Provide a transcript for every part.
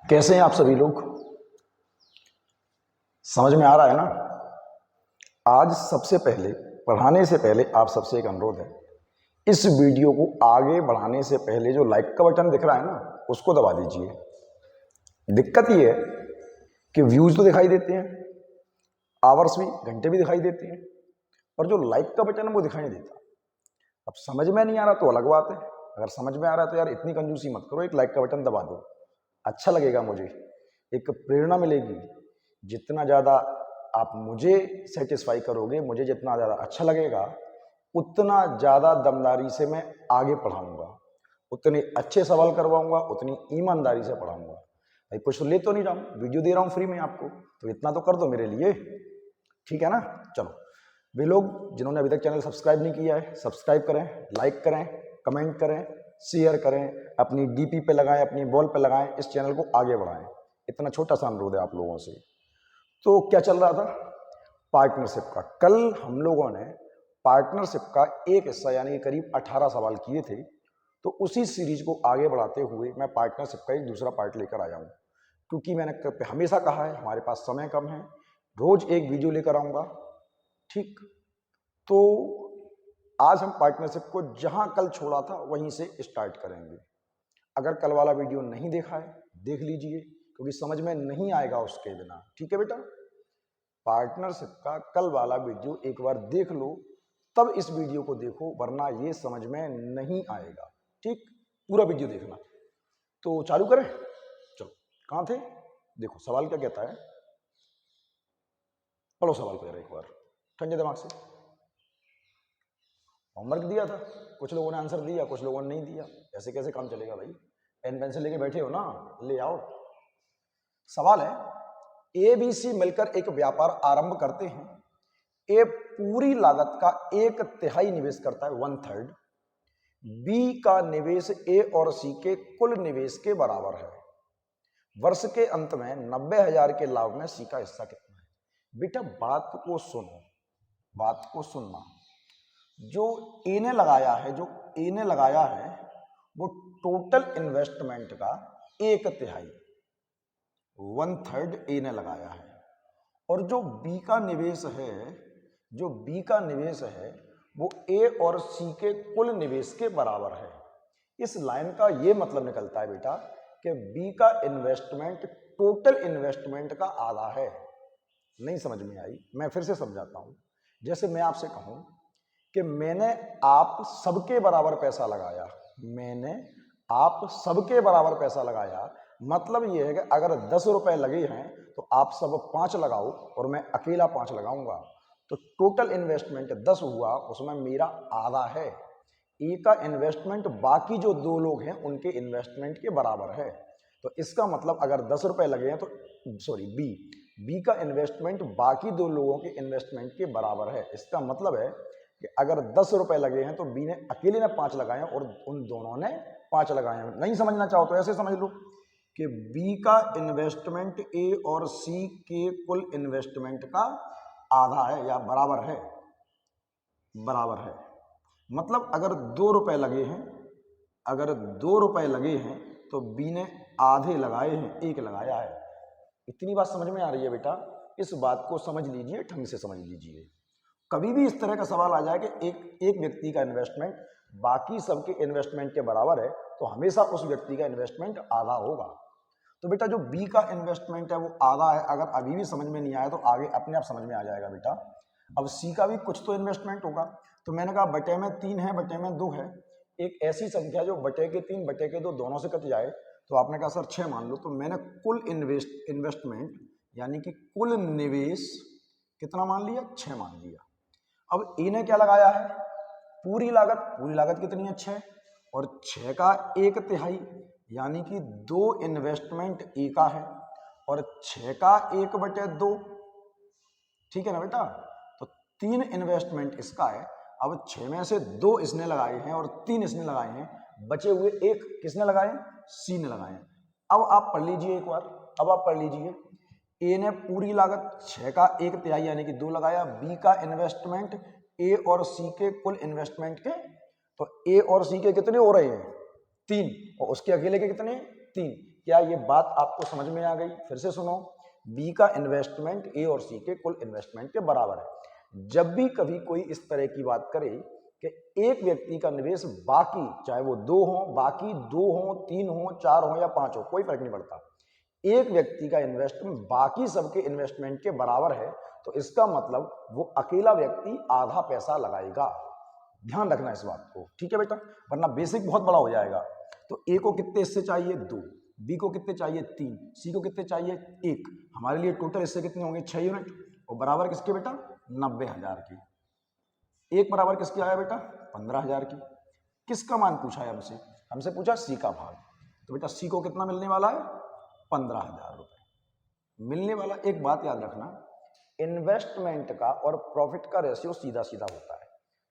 कैसे हैं आप सभी लोग? समझ में आ रहा है ना? आज सबसे पहले पढ़ाने से पहले आप सबसे एक अनुरोध है, इस वीडियो को आगे बढ़ाने से पहले जो लाइक का बटन दिख रहा है ना, उसको दबा दीजिए। दिक्कत ये है कि व्यूज तो दिखाई देते हैं, आवर्स भी, घंटे भी दिखाई देते हैं, और जो लाइक का बटन है वो दिखाई नहीं देता। अब समझ में नहीं आ रहा तो अलग बात है, अगर समझ में आ रहा है तो यार इतनी कंजूसी मत करो, एक लाइक का बटन दबा दो, अच्छा लगेगा, मुझे एक प्रेरणा मिलेगी। जितना ज़्यादा आप मुझे सेटिस्फाई करोगे, मुझे जितना ज़्यादा अच्छा लगेगा, उतना ज़्यादा दमदारी से मैं आगे पढ़ाऊंगा, उतने अच्छे सवाल करवाऊंगा, उतनी ईमानदारी से पढ़ाऊंगा। भाई कुछ तो ले तो नहीं रहा हूँ, वीडियो दे रहा हूँ फ्री में आपको, तो इतना तो कर दो मेरे लिए, ठीक है ना? चलो, वे लोग जिन्होंने अभी तक चैनल सब्सक्राइब नहीं किया है, सब्सक्राइब करें, लाइक करें, कमेंट करें, शेयर करें, अपनी डीपी पे लगाएं, अपनी वॉल पे लगाएं, इस चैनल को आगे बढ़ाएं। इतना छोटा सा अनुरोध है आप लोगों से। तो क्या चल रहा था? पार्टनरशिप का। कल हम लोगों ने पार्टनरशिप का एक हिस्सा यानी कि करीब 18 सवाल किए थे, तो उसी सीरीज को आगे बढ़ाते हुए मैं पार्टनरशिप का एक दूसरा पार्ट लेकर आया हूँ। क्योंकि मैंने हमेशा कहा है हमारे पास समय कम है, रोज एक वीडियो लेकर आऊँगा, ठीक? तो आज हम पार्टनरशिप को जहां कल छोड़ा था वहीं से स्टार्ट करेंगे। अगर कल वाला वीडियो नहीं देखा है, देख लीजिए, क्योंकि समझ में नहीं आएगा उसके बिना, ठीक है बेटा? पार्टनरशिप का कल वाला वीडियो एक बार देख लो, तब इस वीडियो को देखो, वरना ये समझ में नहीं आएगा, ठीक? पूरा वीडियो देखना। तो चालू करें? चलो, कहां थे? देखो सवाल क्या कहता है, पढ़ो सवाल को जरा एक बार ठंडे दिमाग से। होमवर्क दिया था, कुछ लोगों ने आंसर दिया, कुछ लोगों ने नहीं दिया। ऐसे कैसे काम चलेगा भाई? पेन पेंसिल लेके बैठे हो ना, ले आओ। सवाल है, ए बी सी मिलकर एक व्यापार आरंभ करते हैं। ए पूरी लागत का 1/3 निवेश करता है, 1/3। बी का निवेश ए और सी के कुल निवेश के बराबर है। वर्ष के अंत में 90,000 के लाभ में सी का हिस्सा कितना है? बेटा बात को सुनो, बात को सुनना। जो ए ने लगाया है, जो ए ने लगाया है, वो टोटल इन्वेस्टमेंट का 1/3, 1/3 ए ने लगाया है। और जो बी का निवेश है, जो बी का निवेश है, वो ए और सी के कुल निवेश के बराबर है। इस लाइन का ये मतलब निकलता है बेटा कि बी का इन्वेस्टमेंट टोटल इन्वेस्टमेंट का आधा है। नहीं समझ में आई? मैं फिर से समझाता हूं। जैसे मैं आपसे कहूं कि मैंने आप सबके बराबर पैसा लगाया, मैंने आप सबके बराबर पैसा लगाया, मतलब यह है कि अगर 10 रुपए लगे हैं तो आप सब 5 लगाओ और मैं अकेला 5 लगाऊंगा, तो टोटल इन्वेस्टमेंट 10 हुआ, उसमें मेरा आधा है। ए का इन्वेस्टमेंट बाकी जो 2 लोग हैं उनके इन्वेस्टमेंट के बराबर है। तो इसका मतलब अगर 10 रुपए लगे हैं तो बी का इन्वेस्टमेंट बाकी 2 लोगों के इन्वेस्टमेंट के बराबर है। इसका मतलब है कि अगर 10 रुपए लगे हैं तो बी ने अकेले ने 5 लगाए हैं और उन दोनों ने 5 लगाए हैं। नहीं समझना चाहो तो ऐसे समझ लो कि बी का इन्वेस्टमेंट ए और सी के कुल इन्वेस्टमेंट का आधा है या बराबर है, बराबर है। मतलब अगर 2 रुपए लगे हैं, अगर 2 रुपए लगे हैं तो बी ने आधे लगाए हैं, 1 लगाया है। इतनी बात समझ में आ रही है बेटा? इस बात को समझ लीजिए, ढंग से समझ लीजिए। कभी भी इस तरह का सवाल आ जाए कि एक व्यक्ति का इन्वेस्टमेंट बाकी सबके इन्वेस्टमेंट के बराबर है, तो हमेशा उस व्यक्ति का इन्वेस्टमेंट आधा होगा। तो बेटा जो बी का इन्वेस्टमेंट है वो आधा है। अगर अभी भी समझ में नहीं आया तो आगे अपने आप समझ में आ जाएगा बेटा। अब सी का भी कुछ तो इन्वेस्टमेंट होगा, तो मैंने कहा बटे में 3 है, बटे में 2 है, एक ऐसी संख्या जो बटे के 3 बटे के 2 दोनों से कट जाए, तो आपने कहा सर 6 मान लो। तो मैंने कुल इन्वेस्टमेंट यानी कि कुल निवेश कितना मान लिया? 6 मान लिया। अब ए ने क्या लगाया है? पूरी लागत कितनी है? 6, और 6 का 1/3 यानी कि 2 इन्वेस्टमेंट ए का है और 6 का 1/2, ठीक है ना बेटा? तो 3 इन्वेस्टमेंट इसका है। अब 6 में से 2 इसने लगाए हैं और 3 इसने लगाए हैं, बचे हुए 1 किसने लगाए? सी ने लगाए हैं। अब आप पढ़ लीजिए एक बार, अब आप पढ़ लीजिए। ए ने पूरी लागत 6 का 1/3 यानी कि 2 लगाया, बी का इन्वेस्टमेंट ए और सी के कुल इन्वेस्टमेंट के, तो ए और सी के कितने हो रहे हैं? 3, और उसके अकेले के कितने? 3। क्या ये बात आपको समझ में आ गई? फिर से सुनो, बी का इन्वेस्टमेंट ए और सी के कुल इन्वेस्टमेंट के बराबर है। जब भी कभी कोई इस तरह की बात करे कि एक व्यक्ति का निवेश बाकी, चाहे वो दो हो, बाकी दो हो, तीन हो, चार हो या पांच हो, कोई फर्क नहीं पड़ता, एक व्यक्ति का इन्वेस्टमेंट बाकी सबके इन्वेस्टमेंट के बराबर है, तो इसका मतलब वो अकेला व्यक्ति आधा पैसा लगाएगा। ध्यान रखना इस बात को, ठीक है बेटा, वरना बेसिक बहुत बड़ा हो जाएगा। तो ए को कितने हिस्से चाहिए? दो। बी को कितने चाहिए? तीन। सी को कितने चाहिए? एक। हमारे लिए टोटल हिस्से कितने होंगे? 6 यूनिट। और बराबर किसके बेटा? 90,000 की। एक बराबर किसकी आया बेटा? 15,000 की। किसका मान पूछा है हमसे? हमसे पूछा सी का भाग। तो बेटा सी को कितना मिलने वाला है? 15,000 रुपए मिलने वाला। एक बात याद रखना, इन्वेस्टमेंट का और प्रॉफिट का रेशियो सीधा सीधा होता है।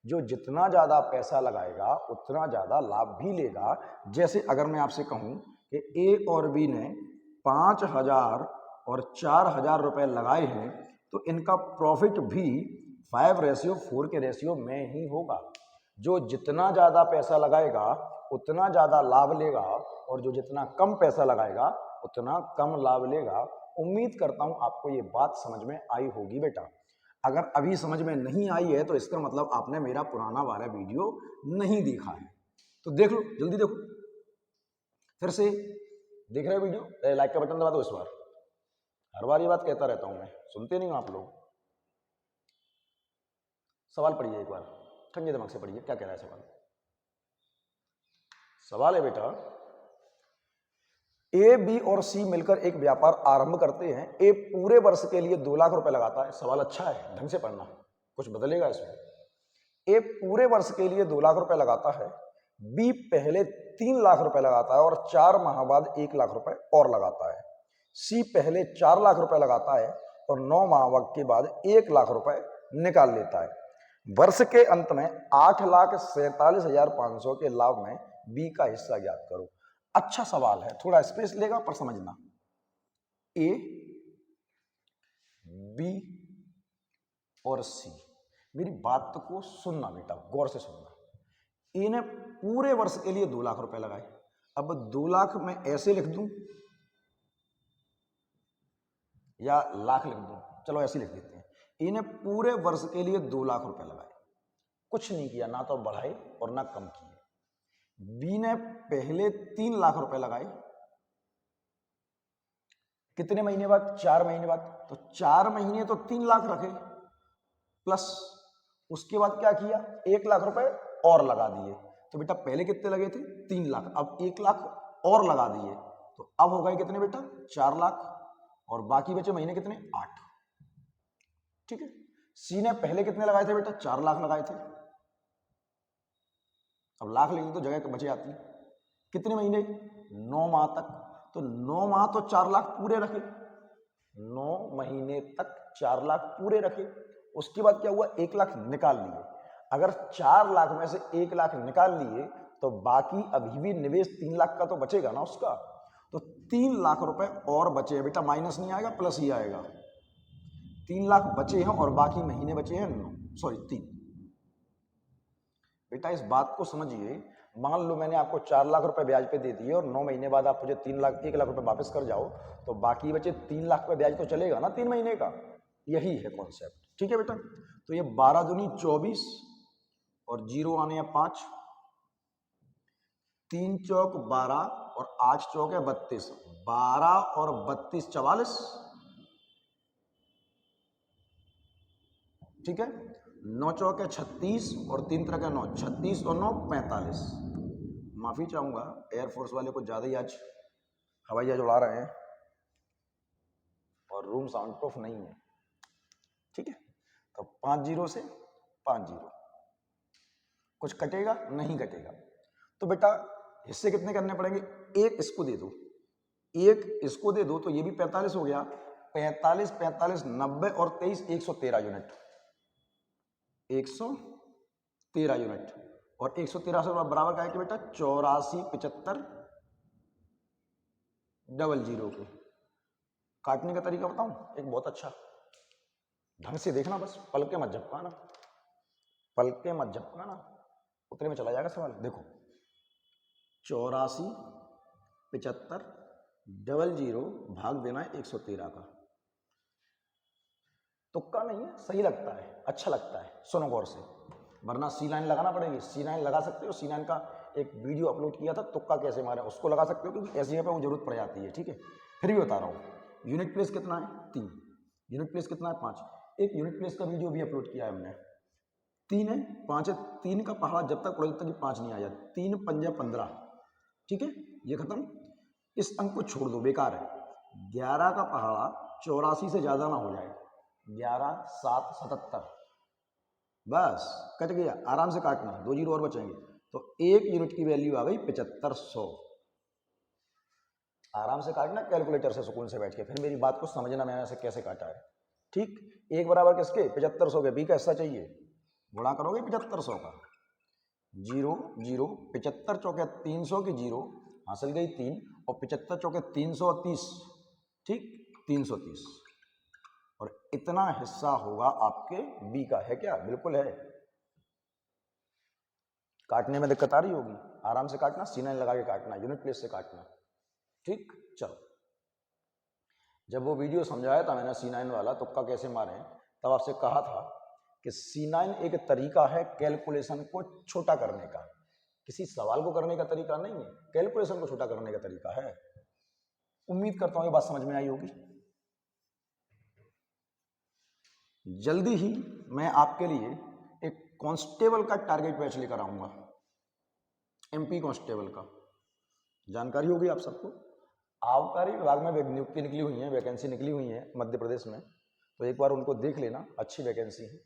जो जितना ज्यादा पैसा लगाएगा उतना ज्यादा लाभ भी लेगा। जैसे अगर मैं आपसे कहूं कि ए और बी ने 5,000 और 4,000 रुपए लगाए हैं, तो इनका प्रॉफिट भी 5:4 के रेशियो में ही होगा। जो जितना ज्यादा पैसा लगाएगा उतना ज्यादा लाभ लेगा, और जो जितना कम पैसा लगाएगा उतना कम लाभ लेगा। उम्मीद करता हूं आपको ये बात समझ में आई होगी बेटा। अगर अभी समझ में नहीं आई है तो इसका मतलब आपने मेरा पुराना वाला वीडियो नहीं देखा है। तो देख लो, जल्दी देखो, फिर से देख रहे हो वीडियो, लाइक का बटन दबा दो इस बार। हर बार ये बात कहता रहता हूं मैं, सुनते नहीं हो आप लोग। सवाल पढ़िए एक बार, ठंडे दिमाग से पढ़िए, क्या कह रहा है सवाल? सवाल है बेटा, ए, बी और सी मिलकर एक व्यापार आरंभ करते हैं। ए पूरे वर्ष के लिए 2 लाख रुपए लगाता है। सवाल अच्छा है, ढंग से पढ़ना, कुछ बदलेगा इसमें। ए पूरे वर्ष के लिए 2 लाख रुपए लगाता है। बी पहले 3 लाख रुपए लगाता है और 4 माह बाद 1 लाख रुपए और लगाता है। सी पहले 4 लाख रुपए लगाता है और 9 माह के बाद 1 लाख रुपए निकाल लेता है। वर्ष के अंत में 8,47,500 के लाभ में बी का हिस्सा ज्ञात करो। अच्छा सवाल है, थोड़ा स्पेस लेगा पर समझना। ए, बी और सी, मेरी बात को सुनना बेटा, गौर से सुनना। ए ने पूरे वर्ष के लिए 2 लाख रुपए लगाए। अब 2 लाख में ऐसे लिख दूं या लाख लिख दूं? चलो ऐसे लिख देते हैं। ए ने पूरे वर्ष के लिए 2 लाख रुपए लगाए, कुछ नहीं किया, ना तो बढ़ाए और ना कम किए। बी ने पहले 3 लाख रुपए लगाए, कितने महीने बाद? 4 महीने बाद। तो 4 महीने तो 3 लाख रखे, प्लस उसके बाद क्या किया? 1 लाख रुपए और लगा दिए। तो बेटा पहले कितने लगे थे? 3 लाख, अब 1 लाख और लगा दिए, तो अब हो गए कितने बेटा? 4 लाख, और बाकी बचे महीने कितने? 8। ठीक है। सी ने पहले कितने लगाए थे बेटा? 4 लाख लगाए थे। अब लाख लेंगे तो जगह बचे आती है। कितने महीने? 9 माह तक। तो 9 माह तो 4 लाख पूरे रखे, 9 महीने तक 4 लाख पूरे रखे। उसके बाद क्या हुआ? 1 लाख निकाल लिए। अगर 4 लाख में से 1 लाख निकाल लिए तो बाकी अभी भी निवेश 3 लाख का तो बचेगा ना उसका। तो 3 लाख रुपए और बचे हैं बेटा, माइनस नहीं आएगा, प्लस ही आएगा। 3 लाख बचे हैं और बाकी महीने बचे हैं 3। बेटा इस बात को समझिए, मान लो मैंने आपको 4 लाख रुपए ब्याज पे दे दिए और 9 महीने बाद आप मुझे 1 लाख रुपए वापस कर जाओ, तो बाकी बचे 3 लाख पे ब्याज तो चलेगा ना 3 महीने का। यही है कॉन्सेप्ट, ठीक है बेटा। तो ये 12 दूनी 24 और 0 आने हैं 5, 3 चौक 12 और 8 चौक है 32, 12 और 32 44, ठीक है। 9 चौक है 36 और 3 तरह का 9, 36 और 9 45। माफी चाहूंगा, एयरफोर्स वाले को ज्यादा ही आज हवाई जहाज उड़ा रहे हैं और रूम साउंड प्रूफ नहीं है, ठीक है। तो 5 0 से 5 0, कुछ कटेगा नहीं कटेगा। तो बेटा हिस्से कितने करने पड़ेंगे? एक इसको दे दो, एक इसको दे दो, तो ये भी 45 हो गया। 45 45 90 और 23 113 यूनिट, 113 यूनिट। और 113 से बराबर का है कि बेटा 84 75 00 के। काटने का तरीका बताऊं एक बहुत अच्छा, ढंग से देखना, बस पल के मत झपकाना, पल के मत झपकाना, उतने में चला जाएगा सवाल। देखो 84 75 00 भाग देना है 113 का। तुक्का नहीं है, सही लगता है, अच्छा लगता है, सुनो गौर से, वरना C9 लगाना पड़ेगी। C9 लगा सकते हो, C9 का एक वीडियो अपलोड किया था, तुक्का कैसे मारे, उसको लगा सकते हो, क्योंकि ऐसी जगह पे वो जरूरत पड़ जाती है। ठीक है, फिर भी बता रहा हूँ। यूनिट प्लेस कितना है? 3। यूनिट प्लेस कितना है? 5। एक यूनिट प्लेस का वीडियो भी अपलोड किया है हमने। 3 है, 5 है, 3 का पहाड़ा जब तक पड़ा जब तक कि 5 नहीं आया। 3 पंजे 15। ठीक है, ये खत्म। इस अंक को छोड़ दो, बेकार है। 11 का पहाड़ा 84 से ज्यादा ना हो जाए। 11 7 77, बस कट गया। आराम से काटना, 2 जीरो और बचेंगे, तो 1 यूनिट की वैल्यू आ गई 7500। आराम से काटना कैलकुलेटर से, सुकून से बैठ के, फिर मेरी बात को समझना मैंने ऐसे कैसे काटा है। ठीक, 1 बराबर किसके? 7500 के। बी का हिस्सा चाहिए, गुणा करोगे 7500 का। 0 0, 75 चौके 300 की 0 हासिल गई 3, और 75 चौके 330, ठीक, 330, और इतना हिस्सा होगा आपके बी का। है क्या? बिल्कुल है। काटने में दिक्कत आ रही होगी, आराम से काटना, C9 लगा के काटना, यूनिट प्लेस से काटना। ठीक, चलो। जब वो वीडियो समझाया था मैंने C9 वाला, तुक्का कैसे मारे, तब आपसे कहा था कि C9 एक तरीका है कैलकुलेशन को छोटा करने का। किसी सवाल को करने का तरीका नहीं है, कैलकुलेशन को छोटा करने का तरीका है। उम्मीद करता हूं ये बात समझ में आई होगी। जल्दी ही मैं आपके लिए एक कांस्टेबल का टारगेट बैच लेकर आऊंगा, MP कांस्टेबल का। जानकारी होगी आप सबको, आबकारी विभाग में नियुक्ति निकली हुई है, वैकेंसी निकली हुई है मध्य प्रदेश में, तो एक बार उनको देख लेना, अच्छी वैकेंसी है।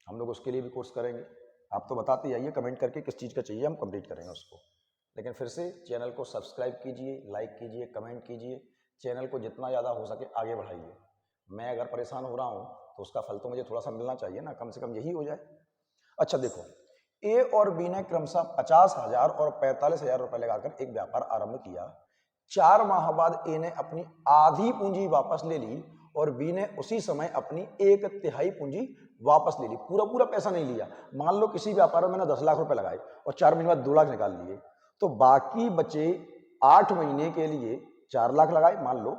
हम लोग उसके लिए भी कोर्स करेंगे। आप तो बताते जाइए कमेंट करके किस चीज़ का चाहिए, हम कंप्लीट करेंगे उसको। लेकिन फिर से चैनल को सब्सक्राइब कीजिए, लाइक कीजिए, कमेंट कीजिए, चैनल को जितना ज़्यादा हो सके आगे बढ़ाइए। मैं अगर परेशान हो रहा हूँ तो उसका फल तो मुझे थोड़ा सा मिलना चाहिए ना, कम से कम यही हो जाए। अच्छा देखो, ए और बी ने क्रमशः 50,000 और 45,000 रुपए लगाकर एक व्यापार आरंभ किया। 4 माह बाद ए ने अपनी आधी पूंजी वापस ले ली और बी ने उसी समय अपनी 1/3 पूंजी वापस ले ली। पूरा पूरा पैसा नहीं लिया। मान लो किसी व्यापार में मैंने 10 लाख रुपए लगाए और 4 महीने बाद 2 लाख निकाल लिए, तो बाकी बचे 8 महीने के लिए 4 लाख लगाए मान लो,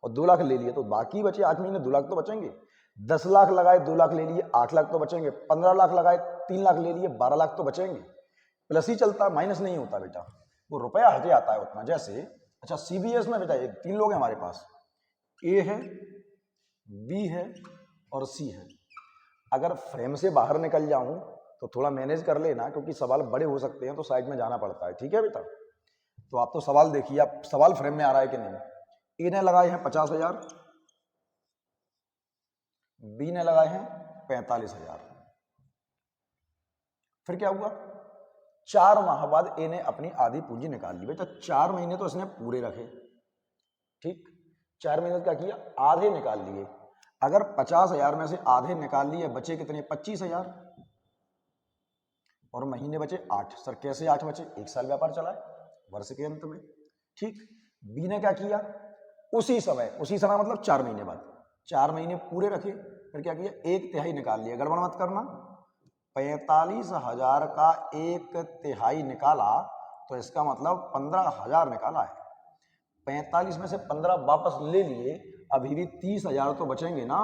और 2 लाख ले लिए, तो बाकी बचे 8 महीने 2 लाख तो बचेंगे। 10 लाख लगाए 2 लाख ले लिए, 8 लाख तो बचेंगे। 15 लाख लगाए 3 लाख ले लिए, 12 लाख तो बचेंगे। प्लस ही चलता, माइनस नहीं होता बेटा, वो रुपया हटे आता है उतना। जैसे अच्छा CBS में बेटा 3 लोग हैं हमारे पास, ए है, बी है और सी है। अगर फ्रेम से बाहर निकल जाऊं तो थोड़ा मैनेज कर लेना, क्योंकि सवाल बड़े हो सकते हैं तो साइड में जाना पड़ता है। ठीक है बेटा, तो आप तो सवाल देखिए, आप सवाल फ्रेम में आ रहा है कि नहीं। ए ने लगाए हैं 50,000, बी ने लगाए हैं 45,000। फिर क्या हुआ? 4 माह बाद ए ने अपनी आधी पूंजी निकाल ली। बेटा 4 महीने तो इसने पूरे रखे, ठीक, 4 महीने क्या किया? आधे निकाल लिए। अगर 50,000 में से आधे निकाल लिए, बचे कितने? 25,000, और महीने बचे 8। सर कैसे 8 बचे? 1 साल व्यापार चला है वर्ष के अंत में। ठीक, बी ने क्या किया? उसी समय मतलब 4 महीने बाद 4 महीने पूरे रखे, फिर क्या किया? 1/3 निकाल लिया। गड़बड़ मत करना, 45,000 का 1/3 निकाला तो इसका मतलब 15,000 निकाला है। 45 में से 15 वापस ले लिए, अभी भी 30,000 तो बचेंगे ना,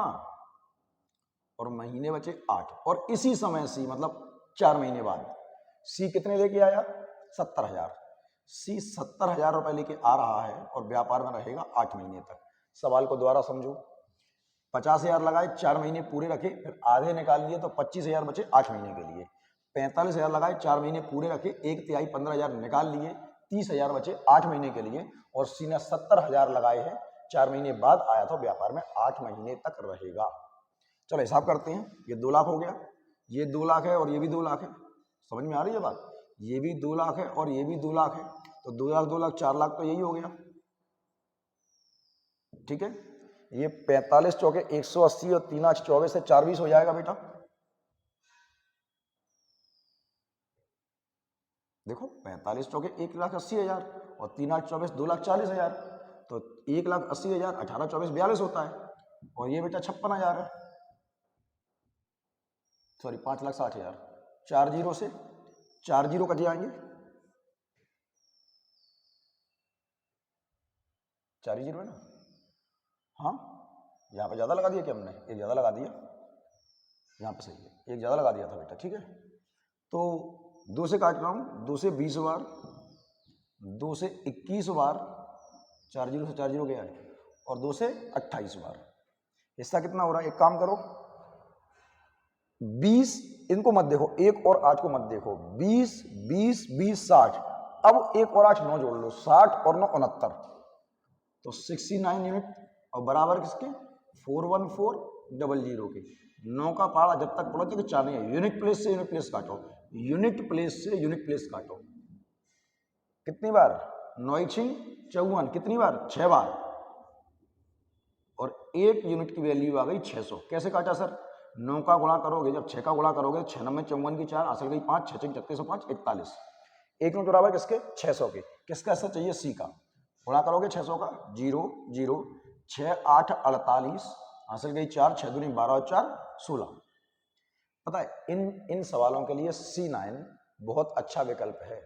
और महीने बचे 8। और इसी समय सी मतलब 4 महीने बाद सी कितने लेके आया? 70,000। सी 70,000 रुपए लेके आ रहा है और व्यापार में रहेगा 8 महीने तक। सवाल को दोबारा समझो, 50,000 लगाए, 4 महीने पूरे रखे, फिर आधे निकाल लिए तो 25,000 बचे 8 महीने के लिए। 45,000 लगाए, 4 महीने पूरे रखे, 1/3 15,000 निकाल लिए, 30,000 बचे 8 महीने के लिए। और सी ने 70,000 लगाए हैं, 4 महीने बाद आया तो व्यापार में 8 महीने तक रहेगा। चलो हिसाब करते हैं, ये 2 लाख हो गया, ये 2 लाख है और ये भी 2 लाख है। समझ में आ रही है बात? ये भी 2 लाख है और ये भी 2 लाख है, तो 2 लाख 2 लाख 4 लाख तो यही हो गया। ठीक है, ये 45 चौके 180 और 3 8 24 से 4 20 हो जाएगा बेटा। देखो 45 चौके 1,80,000 और 3 8 24 2,40,000, तो 1,80,000 18 24 42 होता है, और ये बेटा 56,000 है, सॉरी 5,60,000। 4 जीरो से 4 जीरो कट जाएंगे, 4 ही जीरो है ना, हाँ यहाँ पे ज़्यादा लगा दिया क्या हमने, एक ज़्यादा लगा दिया, यहाँ पे सही है, एक ज़्यादा लगा दिया था बेटा, ठीक है। तो 2 से काट रहा हूँ, 2 से 20 बार, 2 से 21 बार, 4 जीरो से 4 जीरो गया है, और 2 से 28 बार। हिस्सा कितना हो रहा है, एक काम करो 20, इनको मत देखो, 1 और 8 को मत देखो, 20 20 20 60, अब 1 और 8 9 जोड़ लो, 60 और 9 69, तो 69 यूनिट, और बराबर किसके 41400 के। 9 का पारा जब तक पड़ोगे कि 4 नहीं है, यूनिट प्लेस से यूनिट प्लेस काटो, यूनिट प्लेस से यूनिट प्लेस काटो, कितनी बार 9 6 54, कितनी बार 6 बार, और 1 यूनिट की वैल्यू आ गई 600। कैसे काटा सर, 9 का गुणा करोगे, जब 6 का गुणा करोगे, 6 9 54 की 4 हासिल गई 5, 6 6 36 5 41, 1 यूनिट बराबर किसके 600 के। किसका हिस्सा चाहिए, सी का, गुणा करोगे 600 का, 0 0 6 8 48, हासिल गई 4, 6 दूनी 12 और 4 16। पता है इन सवालों के लिए C9 बहुत अच्छा विकल्प है।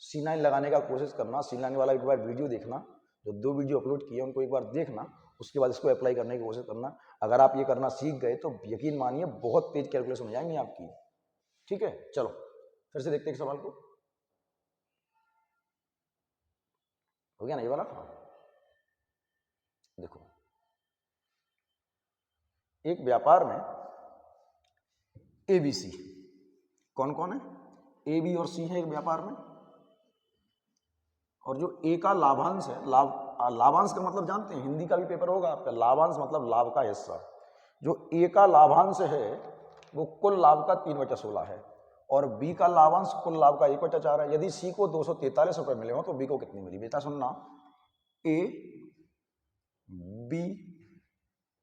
C9 लगाने का कोशिश करना, C9 वाला एक बार वीडियो देखना, जो 2 वीडियो अपलोड किए उनको एक बार देखना, उसके बाद इसको अप्लाई करने की कोशिश करना। अगर आप ये करना सीख गए तो यकीन मानिए बहुत तेज कैलकुलेशन हो जाएंगी आपकी, ठीक है। चलो फिर से देखते हैं सवाल को, हो गया ना ये वाला। देखो एक व्यापार में ABC, कौन कौन है, A B और C है एक व्यापार में, और जो A का लाभांश है, लाभांश का मतलब जानते हैं, हिंदी का भी पेपर होगा आपका, लाभांश मतलब लाभ का हिस्सा। जो A का लाभांश है वो कुल लाभ का 3/16 है, और B का लाभांश कुल लाभ का 1/4 है। यदि C को 243 रुपए मिले हो तो B को कितनी मिली, बेटा सुनना, A B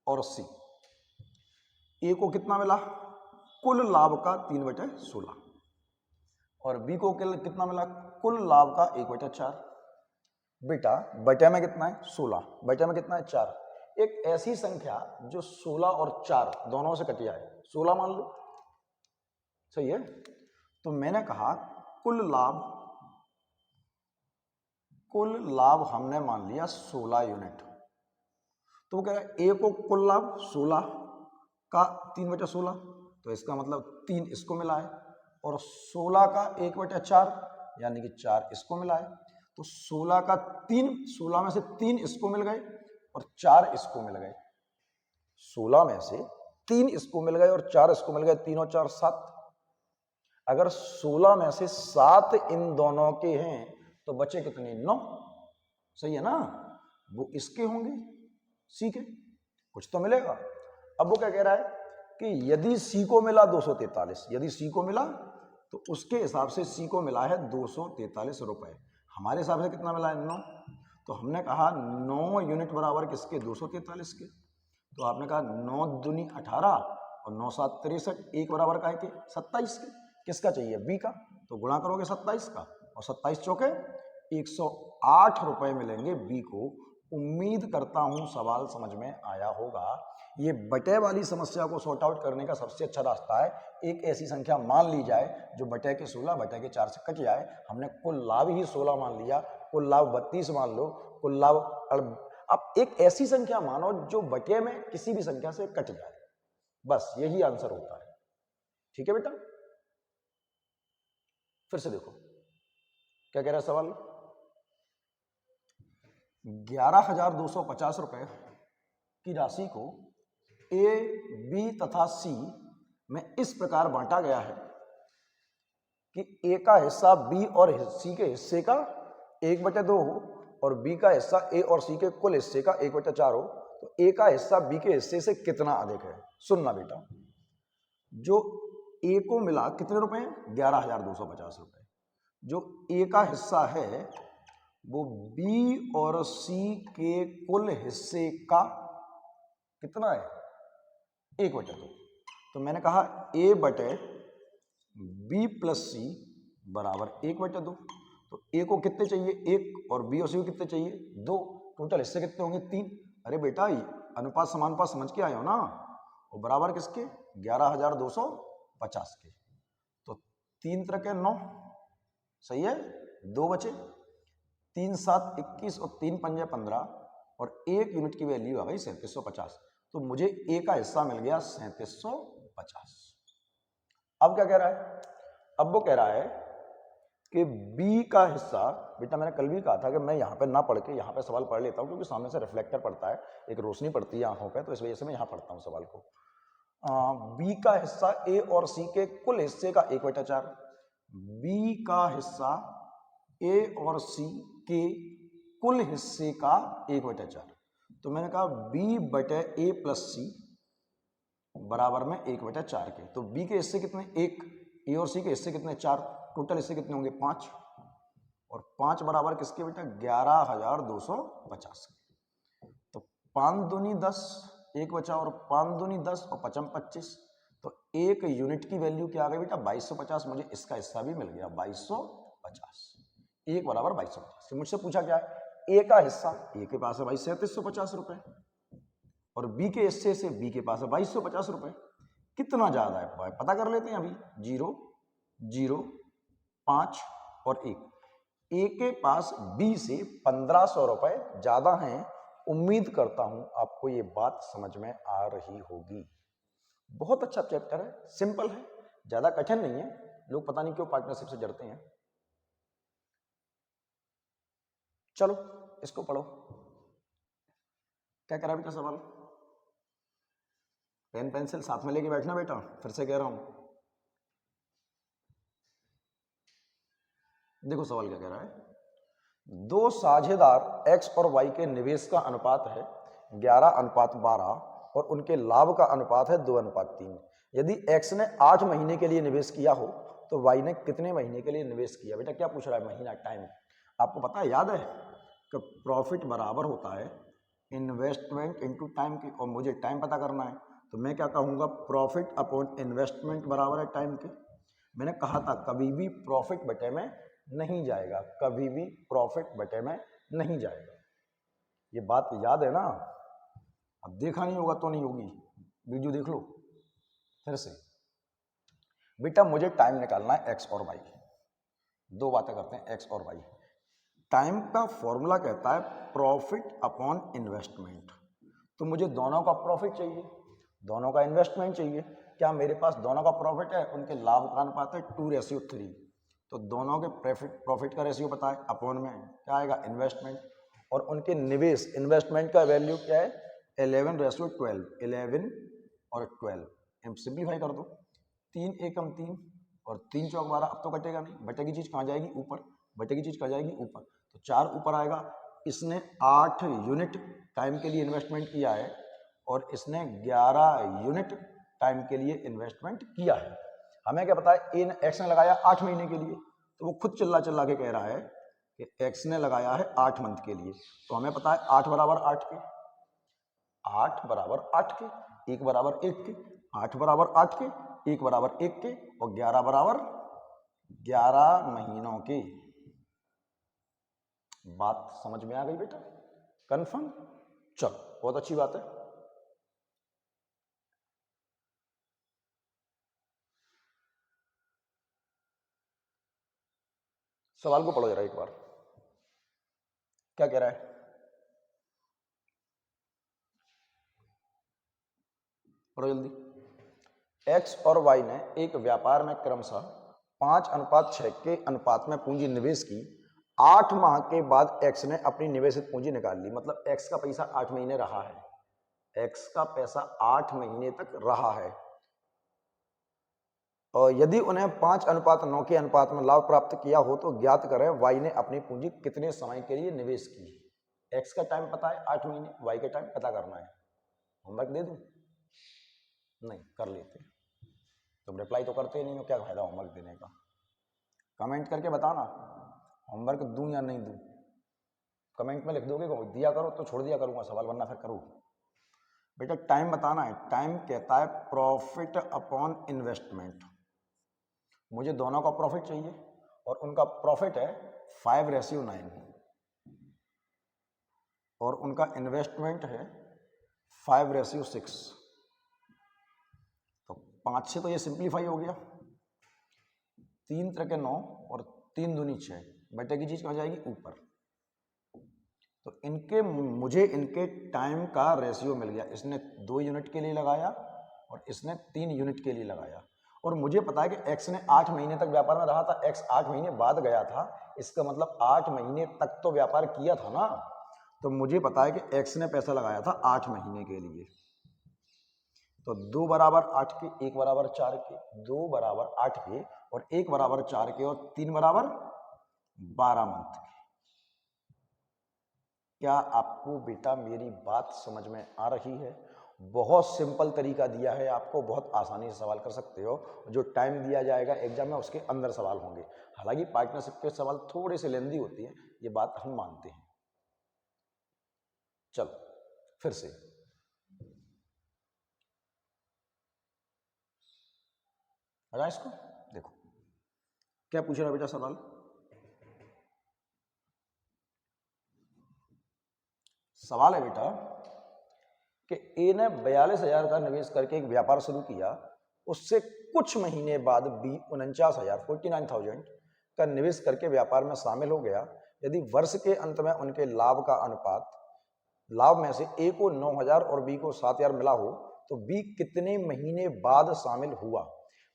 और C, A को कितना मिला, कुल लाभ का 3/16, और B को कितना मिला, कुल लाभ का 1/4। बेटा बटे में कितना है 16, बटे में कितना है 4, एक ऐसी संख्या जो 16 और 4 दोनों से कटी आए, 16 मान लो, सही है। तो मैंने कहा कुल लाभ हमने मान लिया 16 यूनिट, तो वो कह रहा है A को कुल लाभ 16 का 3/16, तो इसका मतलब 3 इसको मिला है, और 16 का 1/4 यानी कि 4 इसको मिला है, तो 16 का 3, 16 में से 3 इसको मिल गए और 4 इसको मिल गए, 16 में से 3 इसको मिल गए और 4 इसको मिल गए, 3 और 4 7। अगर 16 में से 7 इन दोनों के हैं तो बचे कितने, 9, सही है ना, वो इसके होंगे, सी के, कुछ तो मिलेगा। अब वो क्या कह रहा है कि यदि सी को मिला 243, यदि सी को मिला तो उसके हिसाब से सी को मिला है 243 रुपए, हमारे हिसाब से कितना मिला है 9, तो हमने कहा 9 यूनिट बराबर किसके 243 के, तो आपने कहा 9 दूनी 18 और 9 7 63, एक बराबर का है कि 27 के, किसका चाहिए बी का, तो गुणा करोगे 27 का, और 27 चौके 108 रुपए मिलेंगे बी को। उम्मीद करता हूं सवाल समझ में आया होगा। ये बटे वाली समस्या को सॉर्ट आउट करने का सबसे अच्छा रास्ता है, एक ऐसी संख्या मान ली जाए जो बटे के 16 बटे के 4 से कट जाए। हमने कुल लाभ ही 16 मान लिया, कुल लाभ 32 मान लो, कुल लाभ अब एक ऐसी संख्या मानो जो बटे में किसी भी संख्या से कट जाए, बस यही आंसर होता है, ठीक है बेटा। फिर से देखो क्या कह रहा है सवाल, 11,250 रुपए की राशि को ए, बी तथा सी में इस प्रकार बांटा गया है कि ए का हिस्सा बी और सी के हिस्से का 1/2 हो, और बी का हिस्सा ए और सी के कुल हिस्से का 1/4 हो, तो ए का हिस्सा बी के हिस्से से कितना अधिक है। सुनना बेटा, जो ए को मिला कितने रुपए हैं, 11,250 रुपए, जो ए का हिस्सा है वो बी और सी के कुल हिस्से का कितना है 1/2, तो मैंने कहा ए बटे बी प्लस सी बराबर 1/2, तो ए को कितने चाहिए 1 और बी और सी को कितने चाहिए 2, टोटल हिस्से कितने होंगे 3। अरे बेटा अनुपात समानुपात समझ के आए हो ना, और बराबर किसके 11,250 के, तो 3 3 9, सही है, 2 बचे, 3 7 21 और 3 5 15, और 1 यूनिट की वैल्यू आ गई 3750, तो मुझे ए का हिस्सा मिल गया 3750। अब क्या कह रहा है, अब वो कह रहा है कि बी का हिस्सा, बेटा मैंने कल भी कहा था कि मैं यहाँ पे ना पढ़ के यहाँ पे सवाल पढ़ लेता हूँ, क्योंकि सामने से रिफ्लेक्टर पड़ता है, एक रोशनी पड़ती है आंखों पे, तो इस वजह से मैं यहाँ पढ़ता हूँ सवाल को। बी का हिस्सा ए और सी के कुल हिस्से का 1/4, बी का हिस्सा ए और सी के कुल हिस्से का 1/4, तो मैंने कहा बी बटे ए प्लस सी बराबर में 1/4 के, तो बी के हिस्से कितने, 1, ए और सी के हिस्से कितने, 4, टोटल हिस्से कितने होंगे, 5, और 5 बराबर किसके बेटा, 11,250 के। तो 5 दूनी 10, 1 बचा, और 5 दूनी 10 और 5 25, तो 1 यूनिट की वैल्यू क्या आ गई बेटा, 2250। मुझे इसका हिस्सा भी मिल गया 2250, 1 बराबर 2250। मुझसे पूछा क्या है, ए का हिस्सा, ए के पास है भाई 3750 रुपए, और बी के हिस्से से बी के पास है 2250 रुपए। कितना ज्यादा है भाई, पता कर लेते हैं अभी। 0, 0, 5 और 1, ए के पास बी से 1500 रुपए ज्यादा हैं। उम्मीद करता हूं आपको ये बात समझ में आ रही होगी। बहुत अच्छा चैप्टर है, सिंपल है, ज्यादा कठिन नहीं है। लोग पता नहीं क्यों पार्टनरशिप से डरते हैं। चलो इसको पढ़ो, क्या करा बेटा सवाल, पेन पेंसिल साथ में लेके बैठना बेटा, फिर से कह रहा हूं। देखो सवाल क्या कह रहा है, दो साझेदार एक्स और वाई के निवेश का अनुपात है 11:12 और उनके लाभ का अनुपात है 2:3। यदि एक्स ने 8 महीने के लिए निवेश किया हो तो वाई ने कितने महीने के लिए निवेश किया। बेटा क्या पूछ रहा है, महीना, टाइम। आपको पता है, याद है कि प्रॉफिट बराबर होता है इन्वेस्टमेंट इनटू टाइम के, और मुझे टाइम पता करना है, तो मैं क्या कहूँगा, प्रॉफिट अपॉन इन्वेस्टमेंट बराबर है टाइम के। मैंने कहा था कभी भी प्रॉफिट बटे में नहीं जाएगा, कभी भी प्रॉफिट बटे में नहीं जाएगा। ये बात याद है ना, अब देखा नहीं होगा तो नहीं होगी, वीडियो देख लो फिर से। बेटा मुझे टाइम निकालना है एक्स और वाई, दो बातें करते हैं एक्स और वाई। टाइम का फॉर्मूला कहता है प्रॉफिट अपॉन इन्वेस्टमेंट, तो मुझे दोनों का प्रॉफिट चाहिए, दोनों का इन्वेस्टमेंट चाहिए। क्या मेरे पास दोनों का प्रॉफिट है, उनके लाभ का अनुपात है 2:3, तो दोनों के प्रॉफिट का रेशियो पता है, अपॉन में क्या आएगा, इन्वेस्टमेंट, और उनके निवेश, इन्वेस्टमेंट का वैल्यू क्या है, 11:12, 11 और 12, सिंप्लीफाई कर दो, 3 एकम 3 और 3 चौक 12। अब तो कटेगा नहीं, बटेगी चीज कहाँ जाएगी, ऊपर, बटेगी चीज कहाँ जाएगी, ऊपर, तो 4 ऊपर आएगा। इसने 8 यूनिट टाइम के लिए इन्वेस्टमेंट किया है और इसने 11 यूनिट टाइम के लिए इन्वेस्टमेंट किया है। हमें क्या पता है, एक्स ने लगाया 8 महीने के लिए, तो वो खुद चिल्ला चिल्ला के कह रहा है कि एक्स ने लगाया है 8 मंथ के लिए, तो हमें पता है 8 बराबर 8 के, 8 बराबर 8 के, 1 बराबर 1 के, 8 बराबर 8 के, 1 बराबर 1 के, और 11 बराबर 11 महीनों के। बात समझ में आ गई बेटा, कंफर्म। चलो बहुत अच्छी बात है। सवाल को पढ़ो जरा एक बार, क्या कह रहा है, पढ़ो जल्दी। एक्स और वाई ने एक व्यापार में क्रमशः 5:6 के अनुपात में पूंजी निवेश की। 8 माह के बाद एक्स ने अपनी निवेशित पूंजी निकाल ली, मतलब एक्स का पैसा 8 महीने रहा है, एक्स का पैसा 8 महीने तक रहा है, और यदि उन्हें 5:9 के अनुपात में लाभ प्राप्त किया हो तो ज्ञात करें वाई ने अपनी पूंजी कितने समय के लिए निवेश की। एक्स का टाइम पता है 8 महीने, वाई का टाइम पता करना है। होमवर्क दे दूं, नहीं कर लेते, तुम रिप्लाई तो करते नहीं हो, क्या फायदा होमवर्क देने का। कमेंट करके बताना होमवर्क दूं या नहीं दूं, कमेंट में लिख दोगे दिया करो तो छोड़ दिया करूंगा सवाल, वरना फिर करो। बेटा टाइम बताना है, टाइम कहता है प्रॉफिट अपॉन इन्वेस्टमेंट। मुझे दोनों का प्रॉफिट चाहिए और उनका प्रॉफिट है 5:9 और उनका इन्वेस्टमेंट है 5:6। तो 5 से तो ये सिंप्लीफाई हो गया, 3 3 9 और 3 दूनी 6, बटे की चीज कहाँ जाएगी, ऊपर। तो इनके मुझे इनके टाइम का रेशियो मिल गया। इसने 2 यूनिट के लिए लगाया और इसने 3 यूनिट के लिए लगाया। और मुझे पता है कि एक्स ने 8 महीने तक व्यापार में रहा था, एक्स 8 महीने बाद गया था, इसका मतलब 8 महीने तक तो व्यापार किया था ना। तो मुझे पता है कि एक्स ने पैसा लगाया था 8 महीने के लिए। तो 2 बराबर 8 के, 1 बराबर 4 के, 2 बराबर 8 के और 1 बराबर 4 के और 3 बराबर 12 मंथ के। क्या आपको बेटा मेरी बात समझ में आ रही है? बहुत सिंपल तरीका दिया है आपको, बहुत आसानी से सवाल कर सकते हो। जो टाइम दिया जाएगा एग्जाम में उसके अंदर सवाल होंगे। हालांकि पार्टनरशिप के सवाल थोड़े से लेंदी होती हैं, ये बात हम मानते हैं। चलो फिर से हटा इसको। देखो क्या पूछ रहा बेटा सवाल। सवाल है बेटा कि ए ने 42,000 का निवेश करके एक व्यापार शुरू किया, उससे कुछ महीने बाद बी 49,000 का निवेश करके व्यापार में शामिल हो गया। यदि वर्ष के अंत में उनके लाभ का अनुपात, लाभ में से ए को 9,000 और बी को 7,000 मिला हो, तो बी कितने महीने बाद शामिल हुआ?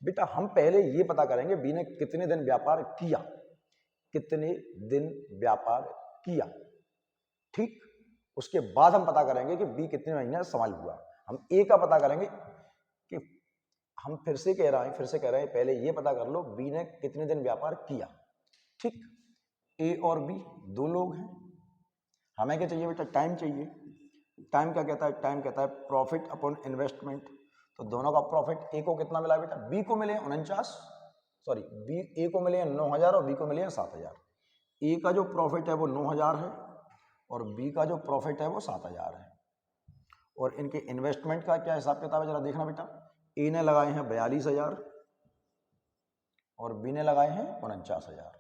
बेटा हम पहले ये पता करेंगे बी ने कितने दिन व्यापार किया, कितने दिन व्यापार किया, ठीक। उसके बाद हम पता करेंगे कि बी कितने महीने शामिल हुआ। हम ए का पता करेंगे कि हम फिर से कह रहे हैं पहले ये पता कर लो बी ने कितने दिन व्यापार किया, ठीक। ए और बी 2 लोग हैं। हमें क्या चाहिए बेटा? टाइम चाहिए। टाइम क्या कहता है? टाइम कहता है प्रॉफिट अपॉन इन्वेस्टमेंट। तो दोनों का प्रॉफिट, ए को कितना मिला बेटा? बी को मिले 49, ए को मिले 9,000 और बी को मिले 7,000। ए का जो प्रॉफिट है वो 9,000 है और बी का जो प्रॉफिट है वो 7,000 है। और इनके इन्वेस्टमेंट का क्या हिसाब किताब है जरा देखना बेटा। ए ने लगाए हैं 42,000 और बी ने लगाए हैं 49,000।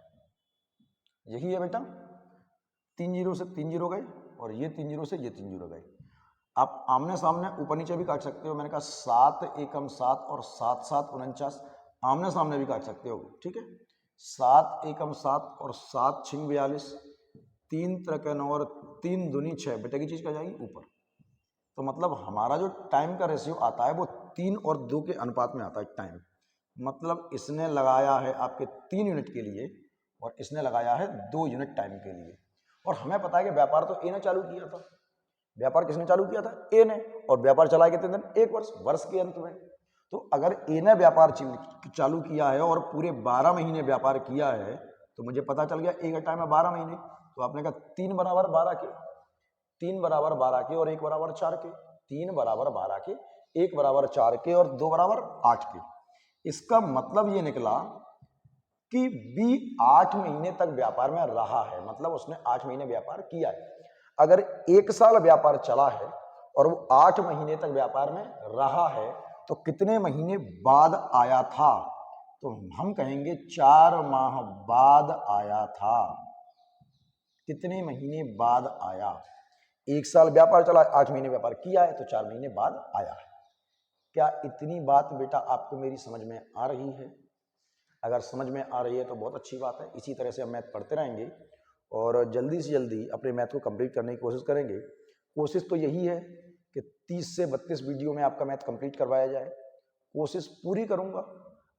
यही है बेटा। 3 जीरो से 3 जीरो गए और ये 3 जीरो से ये 3 जीरो गए। आप आमने सामने ऊपर नीचे भी काट सकते हो। मैंने कहा 7 एकम 7 और 7 7 49, आमने सामने भी काट सकते हो, ठीक है। 7 एकम 7 और 7 छिंग 42, 3 त्रिक 9 और 3 दूनी 6। बेटा की चीज क्या जाएगी ऊपर। तो मतलब हमारा जो टाइम का रेशियो आता है वो 3 और 2 के अनुपात में आता है टाइम। मतलब इसने लगाया है आपके 3 यूनिट के लिए और इसने लगाया है 2 यूनिट टाइम के लिए। और हमें पता है कि व्यापार तो ए ने चालू किया था। व्यापार किसने चालू किया था? ए ने। और व्यापार चला कितने दिन? 1 वर्ष, वर्ष के अंत में। तो अगर ए ने व्यापार चालू किया है और पूरे 12 महीने व्यापार किया है, तो मुझे पता चल गया ए का टाइम है 12 महीने। तो आपने कहा 3 बराबर 12 के, 3 बराबर 12 के और 1 बराबर 4 के, 3 बराबर 12 के, 1 बराबर 4 के और 2 बराबर 8 के। इसका मतलब ये निकला कि बी 8 महीने तक व्यापार में रहा है, मतलब उसने 8 महीने व्यापार किया है। अगर 1 साल व्यापार चला है और वो 8 महीने तक व्यापार में रहा है, तो कितने महीने बाद आया था? तो हम कहेंगे 4 माह बाद आया था। कितने महीने बाद आया? 1 साल व्यापार चला, 8 महीने व्यापार किया है, तो 4 महीने बाद आया है। क्या इतनी बात बेटा आपको मेरी समझ में आ रही है? अगर समझ में आ रही है तो बहुत अच्छी बात है। इसी तरह से हम मैथ पढ़ते रहेंगे और जल्दी से जल्दी अपने मैथ को कंप्लीट करने की कोशिश करेंगे। कोशिश तो यही है कि 30 से 32 वीडियो में आपका मैथ कंप्लीट करवाया जाए। कोशिश पूरी करूंगा।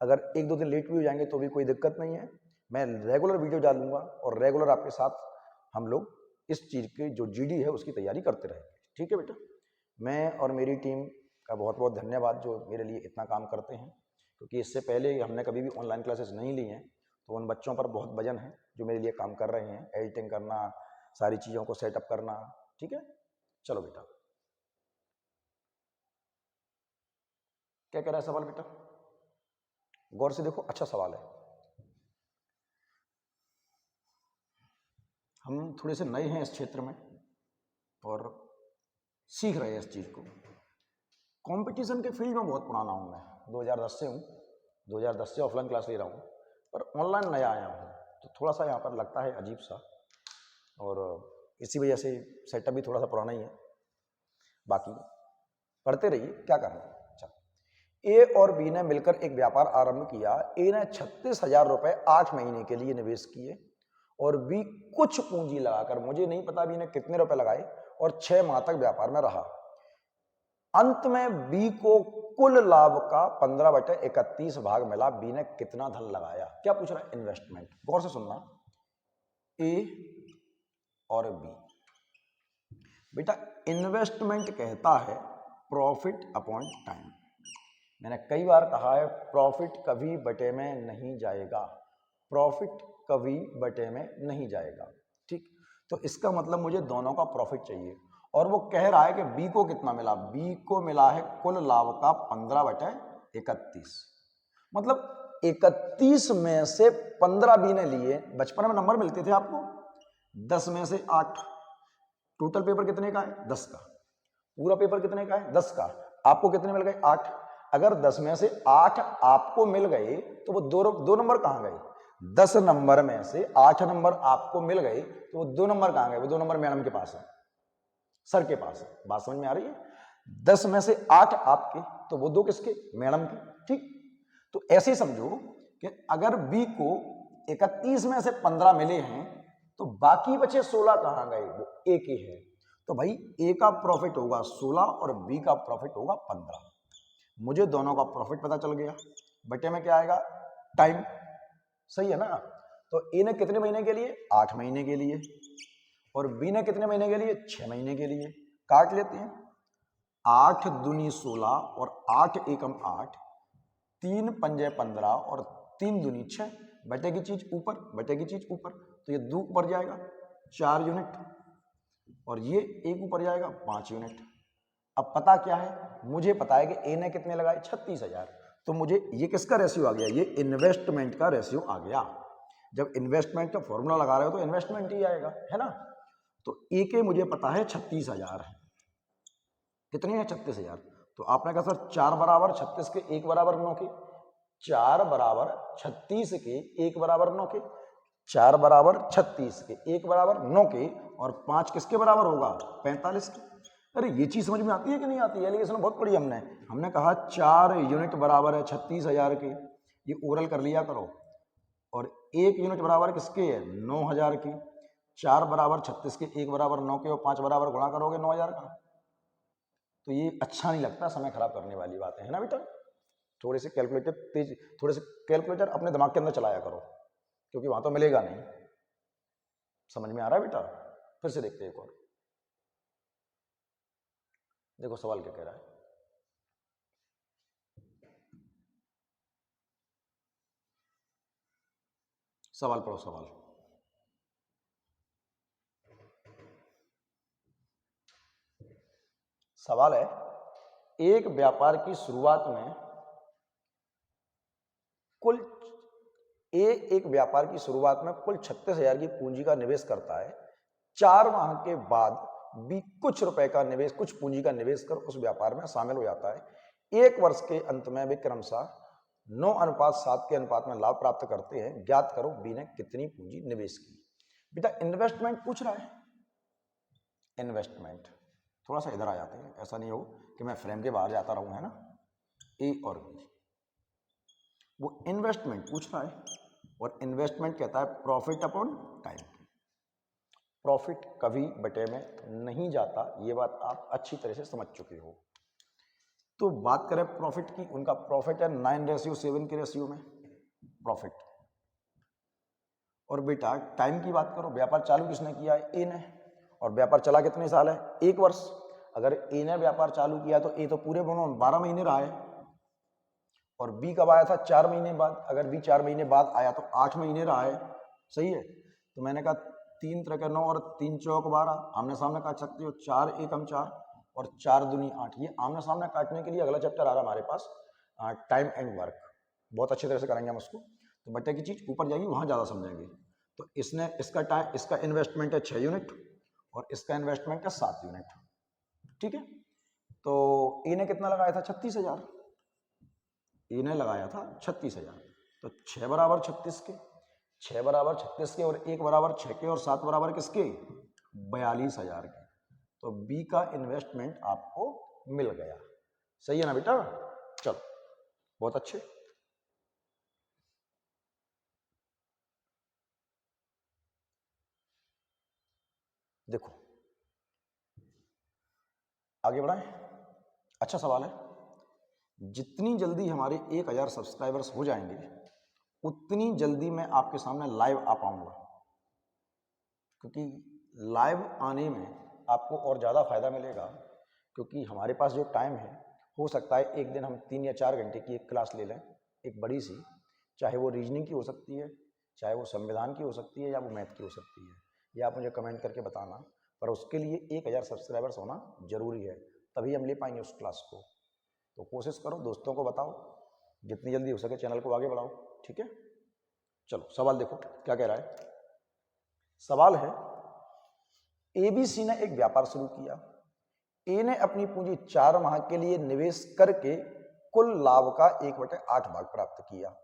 अगर 1-2 दिन लेट भी हो जाएंगे तो भी कोई दिक्कत नहीं है। मैं रेगुलर वीडियो डालूंगा और रेगुलर आपके साथ हम लोग इस चीज़ की जो जीडी है उसकी तैयारी करते रहेंगे। ठीक है बेटा। मैं और मेरी टीम का बहुत बहुत धन्यवाद जो मेरे लिए इतना काम करते हैं, क्योंकि इससे पहले हमने कभी भी ऑनलाइन क्लासेस नहीं ली हैं। तो उन बच्चों पर बहुत वजन है जो मेरे लिए काम कर रहे हैं, एडिटिंग करना, सारी चीज़ों को सेटअप करना। ठीक है, चलो बेटा। क्या कह रहा है सवाल बेटा? गौर से देखो, अच्छा सवाल है। हम थोड़े से नए हैं इस क्षेत्र में और सीख रहे हैं इस चीज़ को। कंपटीशन के फील्ड में बहुत पुराना हूँ मैं, 2010 से हूँ, 2010 से ऑफलाइन क्लास ले रहा हूँ, पर ऑनलाइन नया आया हूँ, तो थोड़ा सा यहाँ पर लगता है अजीब सा, और इसी वजह से सेटअप भी थोड़ा सा पुराना ही है। बाकी पढ़ते रहिए, क्या करना है। चल, ए और बी ने मिलकर एक व्यापार आरंभ किया। ए ने 36,000 रुपये 8 महीने के लिए निवेश किए और बी कुछ पूंजी लगाकर, मुझे नहीं पता बी ने कितने रुपए लगाए, और 6 माह तक व्यापार में रहा। अंत में बी को कुल लाभ का 15/31 भाग मिला। बी ने कितना धन लगाया? क्या पूछ रहा है? इन्वेस्टमेंट। गौर से सुनना, ए और बी। बेटा इन्वेस्टमेंट कहता है प्रॉफिट अपॉन टाइम। मैंने कई बार कहा है प्रॉफिट कभी बटे में नहीं जाएगा, प्रॉफिट कभी बटे में नहीं जाएगा। ठीक, तो इसका मतलब मुझे दोनों का प्रॉफिट चाहिए, और वो कह रहा है कि बी को कितना मिला? बी को मिला है कुल लाभ का 15/31। मतलब 31 में से 15 बी ने लिए। बचपन में नंबर मिलते थे आपको 10 में से 8। टोटल पेपर कितने का है? 10 का। पूरा पेपर कितने का है? 10 का। आपको कितने मिल गए? 8। अगर 10 में से 8 आपको मिल गए तो वो दो नंबर कहां गए? 10 नंबर में से 8 नंबर आपको मिल गए तो वो 2 नंबर कहां गए? वो 2 नंबर मैडम के पास है, सर के पास है। बात समझ में आ रही है? 10 में से 8 आपके, तो वो 2 किसके? मैडम के। ठीक, तो ऐसे समझो कि अगर बी को 31 में से 15 मिले हैं तो बाकी बचे 16 कहां गए? वो ए के है। तो भाई ए का प्रॉफिट होगा 16 और बी का प्रॉफिट होगा 15। मुझे दोनों का प्रॉफिट पता चल गया। बटे में क्या आएगा? टाइम। सही है ना? तो ए ने कितने महीने के लिए? 8 महीने के लिए, और बी ने कितने महीने के लिए? 6 महीने के लिए। काट लेते हैं। 8 दूनी 16 और 8 एकम 8, 3 पंजे 15 और 3 दूनी 6। बटे की चीज ऊपर, बटे की चीज ऊपर, तो ये 2 ऊपर जाएगा 4 यूनिट, और ये 1 ऊपर जाएगा 5 यूनिट। अब पता क्या है? मुझे पता है कि ए ने कितने लगाए? 36,000। तो मुझे ये किसका रेशियो आ गया? ये इन्वेस्टमेंट का रेशियो आ गया। जब इन्वेस्टमेंट का फॉर्मूला लगा रहे हो तो इन्वेस्टमेंट ही आएगा, है ना? तो ए के मुझे पता है 36,000 है। कितने हैं? 36,000। तो आपने कहा सर 4 बराबर 36 के 1 बराबर 9 के। 4 बराबर 36 के 1 बराबर 9 के। 4 बराबर 36 के 1 बराबर 9 के, और 5 किसके बराबर होगा? 45 के। अरे ये चीज समझ में आती है कि नहीं आती है? एलिगेशन बहुत पढ़ी हमने कहा 4 यूनिट बराबर है 36,000 के, ये ओरल कर लिया करो। और 1 यूनिट बराबर किसके है? 9,000 की। 4 बराबर 36 के 1 बराबर 9 के, और 5 बराबर गुणा करोगे 9,000 का। तो ये अच्छा नहीं लगता, समय खराब करने वाली बातें है ना बेटा। थोड़े से कैलकुलेटर तेज, थोड़े से कैलकुलेटर अपने दिमाग के अंदर चलाया करो, क्योंकि वहां तो मिलेगा नहीं। समझ में आ रहा है बेटा? फिर से देखते हैं एक और। देखो सवाल क्या कह रहा है। सवाल पढ़ो सवाल। सवाल है, एक व्यापार की शुरुआत में कुल एक व्यापार की शुरुआत में कुल 36,000 की पूंजी का निवेश करता है। 4 माह के बाद बी कुछ रुपए का निवेश, कुछ पूंजी का निवेश कर उस व्यापार में शामिल हो जाता है। 1 वर्ष के अंत में वे क्रमशः 9:7 के अनुपात में लाभ प्राप्त करते हैं। ज्ञात करो बी ने कितनी पूंजी निवेश की। बेटा इन्वेस्टमेंट पूछ रहा है। इन्वेस्टमेंट, थोड़ा सा इधर आ जाते हैं, ऐसा नहीं हो कि मैं फ्रेम के बाहर जाता रहूं, है ना? ए और बी, वो इन्वेस्टमेंट पूछ रहा है, और इन्वेस्टमेंट कहता है प्रॉफिट अपॉन टाइम। प्रॉफिट कभी बटे में नहीं जाता, ये बात आप अच्छी तरह से समझ चुके हो। तो बात करें प्रॉफिट की, उनका प्रॉफिट है 9:7 के रेशियो में प्रॉफिट। और बेटा टाइम की बात करो, व्यापार चालू किसने किया है? ए ने। और व्यापार चला कितने साल है? 1 वर्ष। अगर ए ने व्यापार चालू किया तो ए तो पूरे 12 महीने रहा है, और बी कब आया था? 4 महीने बाद। अगर बी 4 महीने बाद आया तो 8 महीने रहा है। सही है? तो मैंने कहा 3 त्रिक 9 और 3 चौक 12, आमने सामने काट सकते हो। 4 एकम 4 और 4 दूनी 8। ये आमने सामने काटने के लिए अगला चैप्टर आ रहा है हमारे पास, टाइम एंड वर्क। बहुत अच्छी तरह से करेंगे हम उसको। तो बटे की चीज ऊपर जाएगी, वहां ज्यादा समझेंगे। तो इसने इसका टाइम, इसका इन्वेस्टमेंट है 6 यूनिट और इसका इन्वेस्टमेंट है 7 यूनिट। ठीक है? तो ए ने कितना लगाया था? 36,000। ए ने लगाया था 36,000। तो 6 बराबर 36 के, 6 बराबर 36 के, और 1 बराबर 6 के, और 7 बराबर किसके? 42,000 के। तो बी का इन्वेस्टमेंट आपको मिल गया। सही है ना बेटा? चलो बहुत अच्छे। देखो आगे बढ़ाएं। अच्छा सवाल है। जितनी जल्दी हमारे 1000 सब्सक्राइबर्स हो जाएंगे उतनी जल्दी मैं आपके सामने लाइव आ पाऊंगा, क्योंकि लाइव आने में आपको और ज़्यादा फायदा मिलेगा। क्योंकि हमारे पास जो टाइम है, हो सकता है एक दिन हम 3 या 4 घंटे की एक क्लास ले लें, एक बड़ी सी, चाहे वो रीजनिंग की हो सकती है, चाहे वो संविधान की हो सकती है, या वो मैथ की हो सकती है। ये आप मुझे कमेंट करके बताना, पर उसके लिए 1000 सब्सक्राइबर्स होना जरूरी है, तभी हम ले पाएंगे उस क्लास को। तो कोशिश करो, दोस्तों को बताओ, जितनी जल्दी हो सके चैनल को आगे बढ़ाओ, ठीक है। चलो सवाल देखो क्या कह रहा है। सवाल है, एबीसी ने एक व्यापार शुरू किया। ए ने अपनी पूंजी 4 माह के लिए निवेश करके कुल लाभ का 1/8 भाग प्राप्त किया।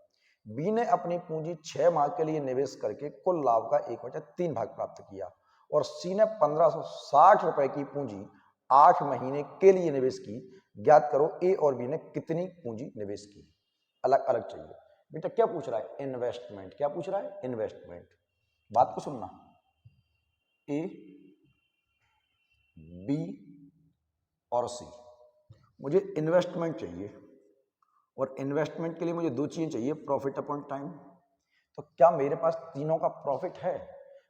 बी ने अपनी पूंजी 6 माह के लिए निवेश करके कुल लाभ का 1/3 भाग प्राप्त किया। और सी ने 1560 रुपए की पूंजी 8 महीने के लिए निवेश की। ज्ञात करो ए और बी ने कितनी पूंजी निवेश की। अलग अलग चाहिए। बेटा क्या पूछ रहा है? इन्वेस्टमेंट। क्या पूछ रहा है? इन्वेस्टमेंट। बात को सुनना, ए, बी और सी, मुझे इन्वेस्टमेंट चाहिए, और इन्वेस्टमेंट के लिए मुझे 2 चीजें चाहिए, प्रॉफिट अपॉन टाइम। तो क्या मेरे पास तीनों का प्रॉफिट है?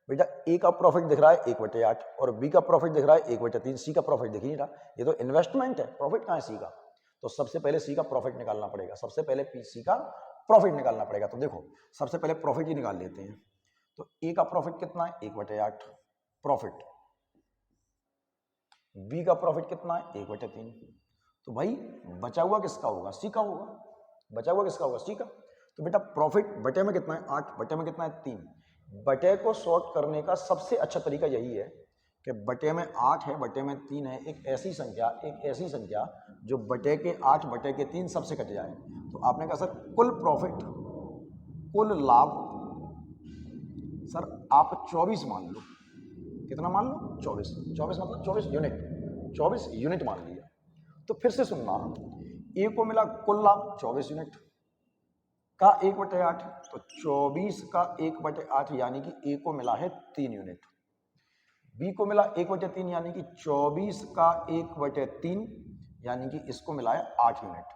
बेटा ए का प्रॉफिट दिख रहा है 1/8, और बी का प्रॉफिट दिख रहा है 1/3, सी का प्रॉफिट दिख ही नहीं रहा। ये तो इन्वेस्टमेंट है, प्रॉफिट कहाँ है सी का? तो सबसे पहले सी का प्रॉफिट निकालना पड़ेगा, सबसे पहले सी का प्रॉफिट निकालना पड़ेगा। तो देखो सबसे पहले प्रॉफिट ही निकाल लेते हैं। तो ए का प्रॉफिट कितना है? 1/8 प्रॉफिट। बी का प्रॉफिट कितना है? 1/3। तो भाई बचा हुआ किसका होगा? सी का होगा। बचा हुआ किसका होगा? सी का। तो बेटा प्रॉफिट बटे में कितना है? 8, बटे में कितना है? 3। बटे को सॉर्ट करने का सबसे अच्छा तरीका यही है कि बटे में 8 है, बटे में 3 है, एक ऐसी संख्या जो बटे के 8 बटे के 3 सबसे कट जाए। तो आपने कहा सर कुल प्रॉफिट, कुल लाभ, सर आप 24 मान लो। कितना मान लो? 24। 24 मतलब 24 यूनिट, 24 यूनिट मान लिया। तो फिर से सुनना, ए को मिला कुल लाभ 24 यूनिट का 1/8, तो 24 का 1/8 यानी कि ए को मिला है 3 यूनिट। बी को मिला 1/3 यानी कि 24 का 1/3 यानी कि इसको मिला है 8 यूनिट।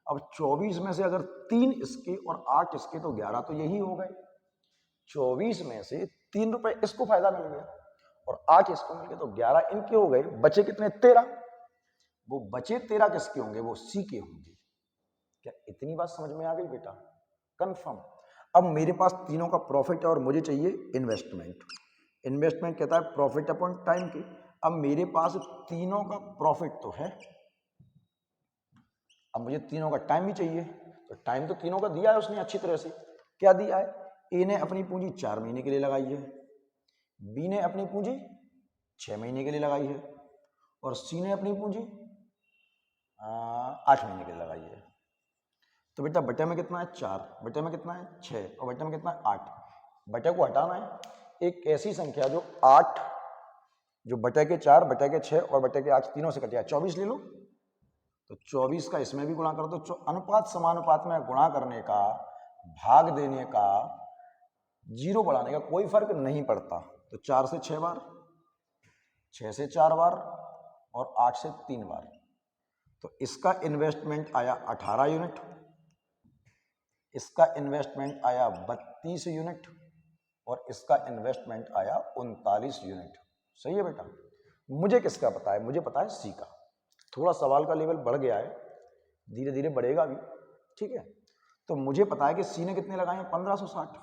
अब 24 में से अगर 3 इसके और 8 इसके तो 11 तो यही हो गए। 24 में से 3 रुपए इसको फायदा मिल गया और 8 इसको मिल गए, तो 11 इनके हो गए। बचे कितने? 13। वो बचे 13 किसके होंगे? वो सी के होंगे। क्या इतनी बात समझ में आ गई बेटा? कंफर्म। अब मेरे पास तीनों का प्रॉफिट है और मुझे चाहिए इन्वेस्टमेंट। इन्वेस्टमेंट कहता है प्रॉफिट अपॉन टाइम की। अब मेरे पास तीनों का प्रॉफिट तो है, अब मुझे तीनों का टाइम भी चाहिए। तो टाइम तो तीनों का दिया है उसने अच्छी तरह से। क्या दिया है? ए ने अपनी पूंजी 4 महीने के लिए लगाई है, बी ने अपनी पूंजी 6 महीने के लिए लगाई है, और सी ने अपनी पूंजी 8 महीने के लिए लगाई है। तो बेटा बटे में कितना है? 4, बटे में कितना है? 6, और बटे में कितना है? 8। बटे को हटाना है। एक ऐसी संख्या जो 8, जो बटे के 4, बटे के 6 और बटे के 8 तीनों से कटे, 24 ले लो। तो 24 का इसमें भी गुणा कर दो। अनुपात समानुपात में गुणा करने का, भाग देने का, जीरो बढ़ाने का कोई फर्क नहीं पड़ता। तो 4 से 6 बार, 6 से 4 बार और 8 से 3 बार। तो इसका इन्वेस्टमेंट आया 18 यूनिट, इसका इन्वेस्टमेंट आया 32 यूनिट, और इसका इन्वेस्टमेंट आया 39 यूनिट। सही है बेटा? मुझे किसका पता है? मुझे पता है सी का। थोड़ा सवाल का लेवल बढ़ गया है, धीरे धीरे बढ़ेगा भी, ठीक है। तो मुझे पता है कि सी ने कितने लगाए हैं? 1560।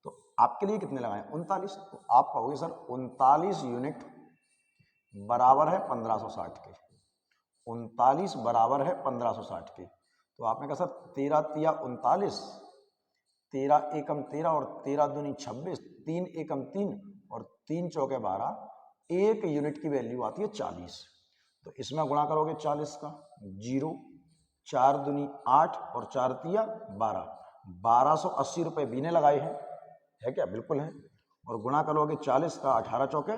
तो आपके लिए कितने लगाए? 39। तो आप कहोगे सर 39 यूनिट बराबर है 1560 के। 39 बराबर है 1560 के। तो आपने कहा सर 13 तिया 39, 13 एकम 13 और 13 दूनी 26, 3 एकम 3 और 3 चौके 12, 1 यूनिट की वैल्यू आती है 40। तो इसमें गुणा करोगे 40 का, 0, 4 दूनी 8 और 4 तिया 12, 1280 रुपए बी ने लगाए हैं, है क्या? बिल्कुल है। और गुणा करोगे 40 का, 18 चौके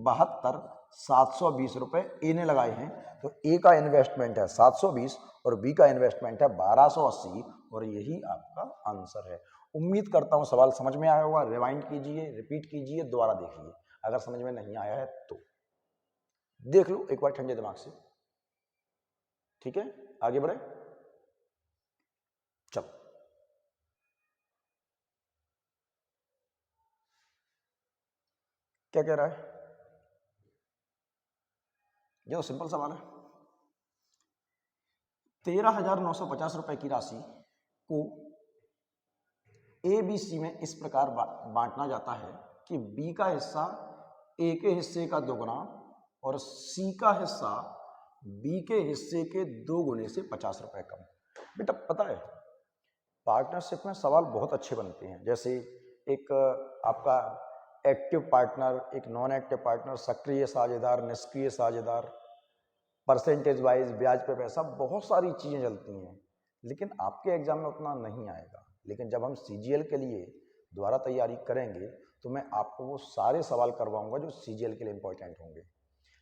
72, 720 रुपए ए ने लगाए हैं। तो ए का इन्वेस्टमेंट है 720 और बी का इन्वेस्टमेंट है 1280, और यही आपका आंसर है। उम्मीद करता हूं सवाल समझ में आया होगा। रिवाइंड कीजिए, रिपीट कीजिए, दोबारा देखिए। अगर समझ में नहीं आया है तो देख लो एक बार ठंडे दिमाग से, ठीक है, आगे बढ़े। चलो, क्या कह रहा है? जो सिंपल सवाल है, 13,950 रुपए की राशि को ए बी सी में इस प्रकार बांटना जाता है कि बी का हिस्सा ए के हिस्से का दोगुना और सी का हिस्सा बी के हिस्से के 2 गुने से 50 रुपए कम। बेटा पता है पार्टनरशिप में सवाल बहुत अच्छे बनते हैं, जैसे एक आपका एक्टिव पार्टनर, एक नॉन एक्टिव पार्टनर, सक्रिय साझेदार, निष्क्रिय साझेदार, परसेंटेज वाइज, ब्याज पे पैसा, बहुत सारी चीजें चलती हैं, लेकिन आपके एग्जाम में उतना नहीं आएगा। लेकिन जब हम सीजीएल के लिए दोबारा तैयारी करेंगे तो मैं आपको वो सारे सवाल करवाऊंगा जो सीजीएल के लिए इंपॉर्टेंट होंगे।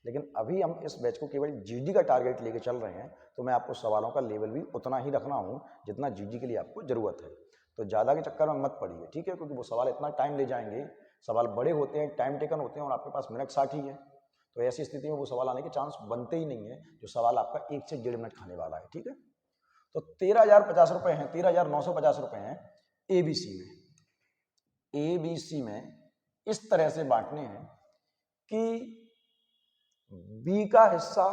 लेकिन अभी हम इस बैच को केवल जीडी का टारगेट लेके चल रहे हैं, तो मैं आपको सवालों का लेवल भी उतना ही रखना हूँ जितना जीडी के लिए आपको जरूरत है। तो ज़्यादा के चक्कर में मत पड़िए, ठीक है, क्योंकि वो सवाल इतना टाइम ले जाएंगे, सवाल बड़े होते हैं, टाइम टेकन होते हैं और आपके पास मिनट 60 ही है, तो ऐसी स्थिति में वो सवाल आने के चांस बनते ही नहीं है जो सवाल आपका 1 से 1.5 मिनट खाने वाला है, ठीक है। तो 13,050 रुपए हैं, 13,950 रुपए हैं एबीसी में। एबीसी में इस तरह से बांटने हैं कि बी का हिस्सा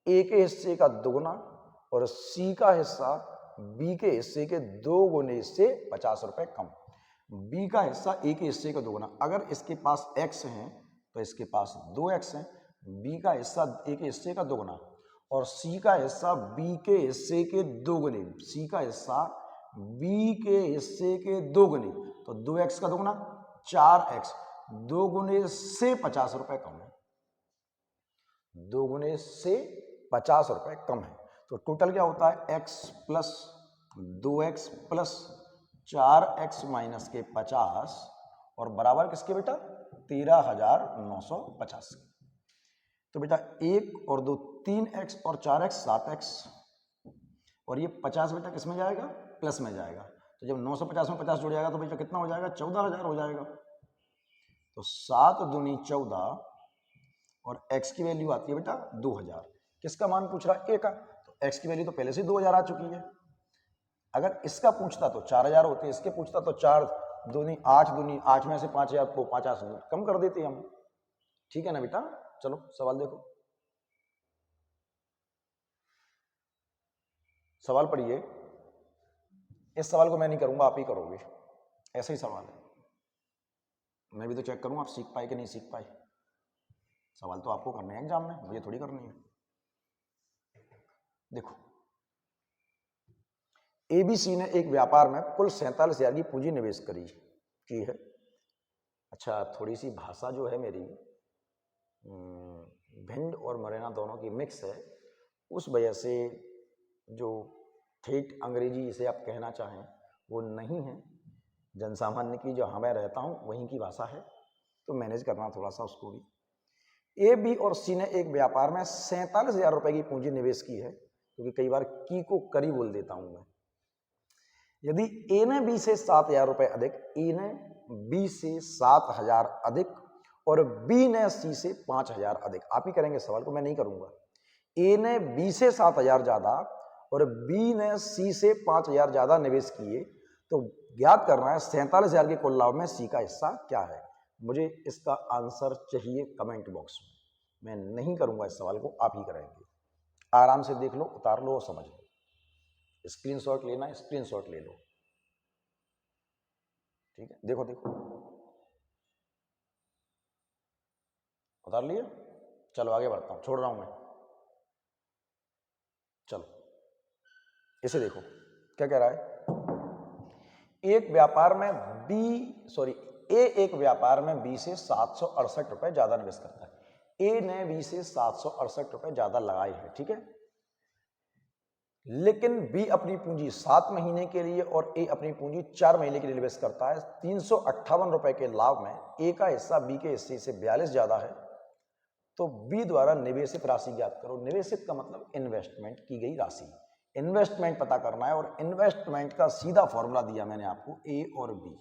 ए के हिस्से का दुगुना और सी का हिस्सा बी के हिस्से के 2 गुने से 50 रुपए कम। बी का हिस्सा ए के हिस्से का दुगुना, अगर इसके पास x है तो इसके पास 2x है, बी का हिस्सा ए के हिस्से का दुगुना और सी का हिस्सा बी के हिस्से के 2 गुने, सी का हिस्सा बी के हिस्से के 2 गुने, तो 2x का दुगुना 4x, 2 गुने से 50 रुपए कम है, 2 गुने से 50 रुपए कम है। तो टोटल क्या होता है x plus 2x plus 4x minus के 50 और बराबर किसके बेटा 13,950 के। तो बेटा 1 और 2 3x और 4x 7x और ये 50 बेटा किस में जाएगा, प्लस में जाएगा। तो जब 950 में 50 जुड़ जाएगा तो बेटा कितना हो जाएगा, 14,000 हो जाएगा। तो 7 दूनी 14 और x की वैल्यू आती है बेटा 2,000। किसका मान पूछ रहा है, a का, तो x की वैल्यू तो पहले से 2,000 आ चुकी है। अगर इसका पूछता तो 4,000 होते, इसके पूछता तो 4 दूनी 8 दूनी 8 में से 5,000 को 50 कम कर देते हम, ठीक है ना बेटा। चलो सवाल देखो, सवाल पढ़िए। इस सवाल को मैं नहीं करूंगा, आप ही करोगे, ऐसा ही सवाल है। मैं भी तो चेक करूंगा आप सीख पाए कि नहीं सीख पाए। सवाल तो आपको करने हैं एग्जाम में, मुझे थोड़ी करनी है। देखो एबीसी ने एक व्यापार में कुल 47,000 की पूंजी निवेश की है। अच्छा, थोड़ी सी भाषा जो है मेरी भिंड और मुरैना दोनों की मिक्स है, उस वजह से जो ठेठ अंग्रेजी जिसे आप कहना चाहें वो नहीं है, जनसामान्य की जो मैं रहता हूँ वहीं की भाषा है, तो मैनेज करना थोड़ा सा उसको भी। ए बी और सी ने एक व्यापार में 47,000 रुपए की पूंजी निवेश की है, क्योंकि कई बार की को करी बोल देता हूं मैं। यदि ए ने बी से 7,000 रुपए अधिक, ए ने बी से 7,000 अधिक और बी ने सी से 5,000 अधिक, आप ही करेंगे सवाल को, मैं नहीं करूंगा। ए ने बी से 7,000 ज्यादा और बी ने सी से 5,000 ज्यादा निवेश किए, तो ज्ञात करना है 47,000 के कुल लाभ में सी का हिस्सा क्या है। मुझे इसका आंसर चाहिए कमेंट बॉक्स में, मैं नहीं करूंगा इस सवाल को, आप ही करेंगे। आराम से देख लो, उतार लो और समझ लो। स्क्रीनशॉट लेना है, स्क्रीनशॉट ले लो, ठीक है। देखो देखो उतार लिए, चलो आगे बढ़ता हूं, छोड़ रहा हूं मैं। चलो इसे देखो क्या कह रहा है। एक व्यापार में एक व्यापार में बी से 768 रुपए ज्यादा निवेश करता है। ए ने बी से 768 रुपए ज्यादा लगाए हैं, ठीक है, लेकिन बी अपनी पूंजी 7 महीने के लिए और ए अपनी पूंजी 4 महीने के लिए निवेश करता है। 358 रुपए के लाभ में ए का हिस्सा बी के हिस्से से 42 ज्यादा है, तो बी द्वारा निवेशित राशि ज्ञात करो। निवेशित का मतलब इन्वेस्टमेंट की गई राशि, इन्वेस्टमेंट पता करना है, और इन्वेस्टमेंट का सीधा फॉर्मूला दिया मैंने आपको, ए और बी।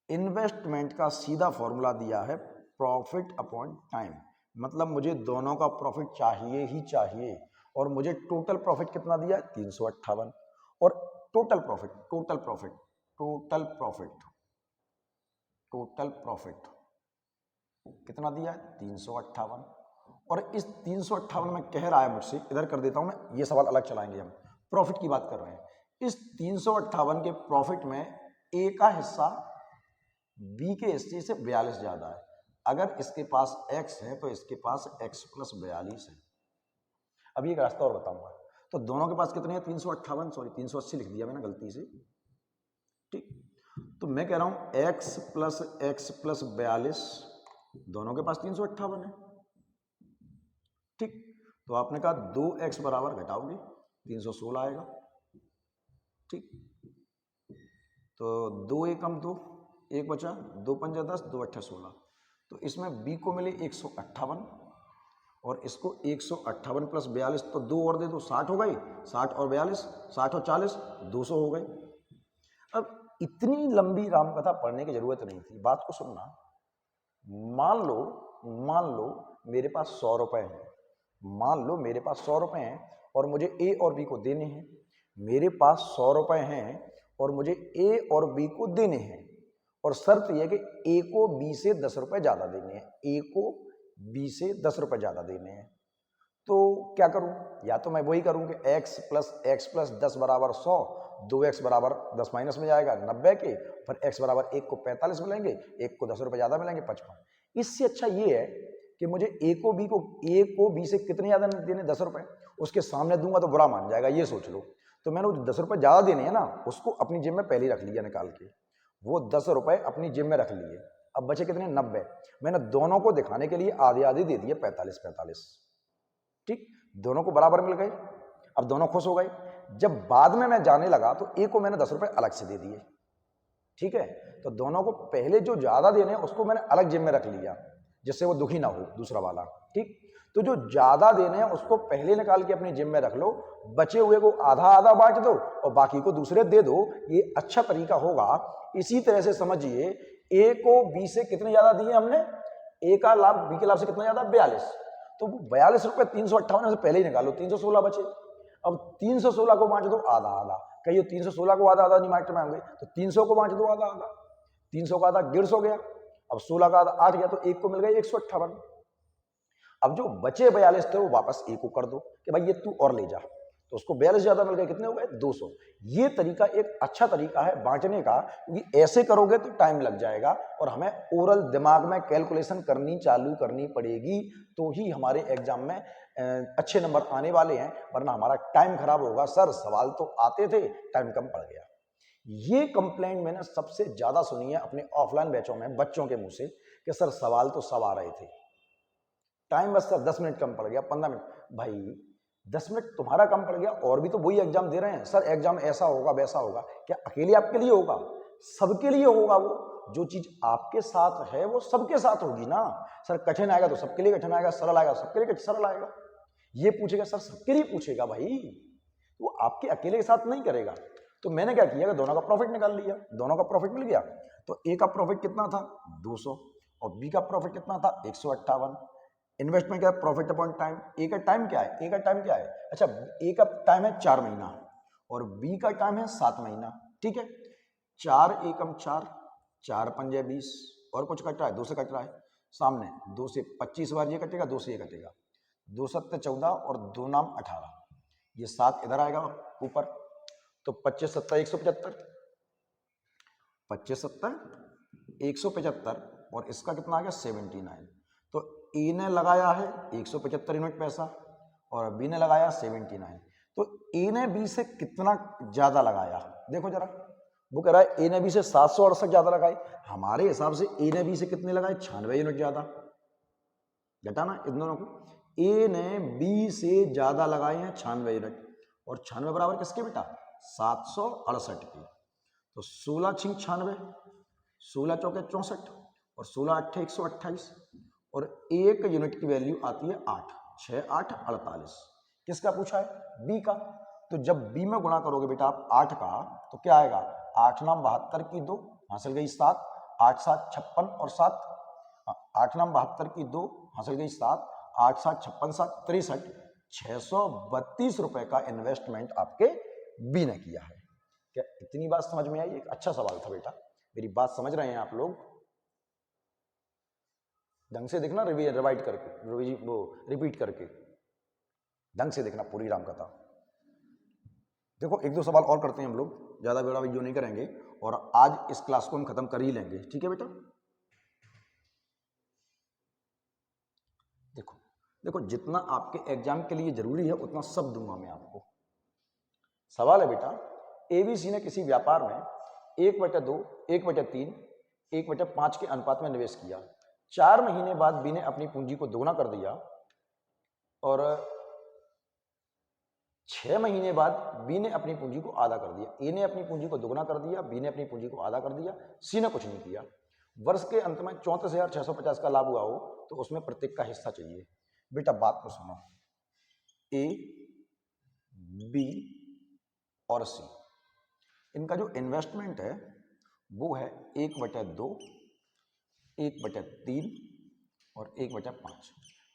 इन्वेस्टमेंट का सीधा फॉर्मूला दिया है प्रॉफिट अपॉन टाइम, मतलब मुझे दोनों का प्रॉफिट चाहिए ही चाहिए, और मुझे टोटल प्रॉफिट कितना दिया है 358, और total profit total profit total profit total profit कितना दिया है 358। और इस 358 में कह रहा है मुझसे, इधर कर देता हूं मैं, ये सवाल अलग चलाएंगे, हम प्रॉफिट की बात कर रहे हैं। इस 358 के प्रॉफिट में ए का हिस्सा बी के हिस्से से 42 ज्यादा है। अगर इसके पास x है तो इसके पास x प्लस 42 है। अब एक रास्ता और बताऊंगा। तो दोनों के पास कितने हैं 358, सॉरी 380 लिख दिया मैंने गलती से, ठीक। तो मैं कह रहा हूं x प्लस 42, दोनों के पास 358 है, ठीक। तो आपने कहा 2x बराबर घटाओगे 316 आएगा, ठीक। तो 2 एकम 2, एक बचा, 2 पंजा 10, 2 अट्ठा 16। तो इसमें b को मिले 158 और इसको 158 प्लस 42, तो 2 और दे दो 60 हो गई, 60 और 42, 60 और 40, 200 हो गई। अब इतनी लंबी रामकथा पढ़ने की जरूरत नहीं थी, बात को सुनना। मान लो मेरे पास 100 रुपए हैं, मान लो मेरे पास 100 रुपए हैं और मुझे ए और बी को देने हैं। मेरे पास 100 रुपए हैं और मुझे ए और बी को देने हैं, और शर्त यह है कि ए को बी से 10 रुपए ज्यादा देने हैं, ए को बी से 10 रुपए ज्यादा देने हैं। तो क्या करूं? या तो मैं वही करूं कि x प्लस 10 बराबर 100, 2x बराबर 10 माइनस में जाएगा 90 के, फिर x बराबर 1 को 45 मिलेंगे, 1 को 10 रुपए ज्यादा मिलेंगे 55। इससे अच्छा ये है कि मुझे ए को बी से कितने ज्यादा देने 10 रुपए, उसके सामने दूंगा तो बुरा मान जाएगा, ये सोच लो। तो मैंने वो 10 रुपए ज्यादा देने हैं ना, उसको अपनी जेब में पहले ही रख लिया निकाल के, वो 10 रुपए अपनी जेब में रख लिए। अब बचे कितने 90। मैंने दोनों को दिखाने के लिए आधे आधे दे दिए 45, ठीक। दोनों को बराबर मिल गए, अब दोनों खुश हो गए। जब बाद में मैं जाने लगा तो ए को मैंने 10 रुपए अलग से दे दिए, ठीक है। तो दोनों को पहले जो ज्यादा देने उसको मैंने अलग जेब में रख लिया, जिससे वो दुखी ना हो दूसरा वाला, ठीक। तो जो ज्यादा देने हैं उसको पहले निकाल के अपनी जेब में रख लो, बचे हुए को आधा आधा बांट दो और बाकी को दूसरे दे दो, ये अच्छा तरीका होगा। इसी तरह से समझिए, ए को बी से कितने ज्यादा दिए हमने, ए का लाभ बी के लाभ से कितना ज्यादा 42, तो वो 42 रुपए 358 से पहले ही निकालो, 316 बचे। अब 316 को बांट दो आधा आधा, कहिए 316 को आधा आधा नहीं बांट में होंगे, तो 300 को बांट दो आधा आधा, 300 का आधा 150 गया, अब 16 का आधा 8 गया, तो एक को मिल गया 158। अब जो बचे 42 थे वो वापस ए को कर दो कि भाई ये तू और ले जा, तो उसको 42 ज्यादा मिल गए, कितने हो गए 200। ये तरीका एक अच्छा तरीका है बांटने का, क्योंकि ऐसे करोगे तो टाइम लग जाएगा और हमें ओरल दिमाग में कैलकुलेशन चालू करनी पड़ेगी, तो ही हमारे एग्जाम में अच्छे नंबर आने वाले हैं, वरना हमारा टाइम खराब होगा। सर सवाल तो आते थे, टाइम कम पड़ गया। ये कंप्लेंट मैंने सबसे ज्यादा सुनी है अपने ऑफलाइन बैचों में बच्चों के मुंह से कि सर सवाल तो सब आ रहे थे, टाइम बस सर 10 मिनट कम पड़ गया, 15 मिनट। भाई 10 मिनट तुम्हारा कम पड़ गया, और भी तो वही एग्जाम दे रहे हैं। सर एग्जाम ऐसा होगा वैसा होगा, क्या अकेले आपके लिए होगा? सबके लिए होगा। वो जो चीज आपके साथ है वो सबके साथ होगी ना। सर कठिन आएगा तो सबके लिए कठिन आएगा, सरल आएगा सबके लिए सरल आएगा। ये पूछेगा सर सबके लिए पूछेगा भाई, वो आपके अकेले के साथ नहीं करेगा। तो मैंने क्या किया कि दोनों का प्रॉफिट निकाल लिया, दोनों का प्रॉफिट मिल गया। तो ए का प्रॉफिट कितना था 200 और बी का प्रॉफिट कितना था 158। इन्वेस्टमेंट क्या है, प्रॉफिट अपॉन टाइम। ए का टाइम क्या है, ए का टाइम क्या है, अच्छा ए का टाइम है 4 महीना और बी का टाइम है 7 महीना, ठीक है। 4 एकम 4, 4 पंजे 20, और कुछ कट रहा है 2 से कट रहा है सामने, 2 से 25 बार ये कटेगा, 2 से ये कटेगा, 2 सत्ते 14 और 2 नाम 18, ये 7 इधर आएगा ऊपर, तो 25 सत्ता 175, 25 सत्ता 175 और इसका कितना आ गया 79। तो ए ने लगाया है 175 यूनिट पैसा और बी ने लगाया 79। तो ए ने बी से कितना ज्यादा लगाया, देखो जरा, वो कह रहा है ए ने बी से 768 ज्यादा लगाए। हमारे हिसाब से ए ने बी से कितने लगाए 96 यूनिट ज्यादा, घटाना इन दोनों को। ए ने बी से ज्यादा लगाए हैं 96 यूनिट, और 96 बराबर किसके बेटा 768 के। तो 16 छिंग 96, 16 चौके 64 और 16 अट्ठे 128, और 1 यूनिट की वैल्यू आती है 8, 6 8 48। किसका पूछा है, बी का। तो जब बी में गुणा करोगे बेटा आप 8 का, तो क्या आएगा 8 नाम 72 की 2 हासिल गई 7, 8 7 56 और 7 8 9 72 की 2 हासिल गई 7 8 7 56 7 63 632 रुपए का इन्वेस्टमेंट आपके बी ने किया है। क्या इतनी बात समझ में आई? एक अच्छा सवाल था बेटा, मेरी बात समझ रहे हैं आप लोग? ढंग से देखना, रिवाइड करके वो रिपीट करके ढंग से देखना पूरी रामकथा। देखो एक दो सवाल और करते हैं हम लोग, ज्यादा बड़ा वीडियो नहीं करेंगे और आज इस क्लास को हम खत्म कर ही लेंगे, ठीक है बेटा? देखो देखो जितना आपके एग्जाम के लिए जरूरी है उतना सब दूंगा मैं आपको। सवाल है बेटा, एबीसी ने किसी व्यापार में 1/2, 1/3, 1/5 के अनुपात में निवेश किया। 4 महीने बाद बी ने अपनी पूंजी को दोगुना कर दिया और 6 महीने बाद बी ने अपनी पूंजी को आधा कर दिया। ए ने अपनी पूंजी को दोगुना कर दिया, बी ने अपनी पूंजी को आधा कर दिया, सी ने कुछ नहीं किया। वर्ष के अंत में 34,650 का लाभ हुआ हो तो उसमें प्रत्येक का हिस्सा चाहिए। बेटा बात को सुनो, ए, बी और सी, इनका जो इन्वेस्टमेंट है वो है 1/2, 1/3 और 1/5।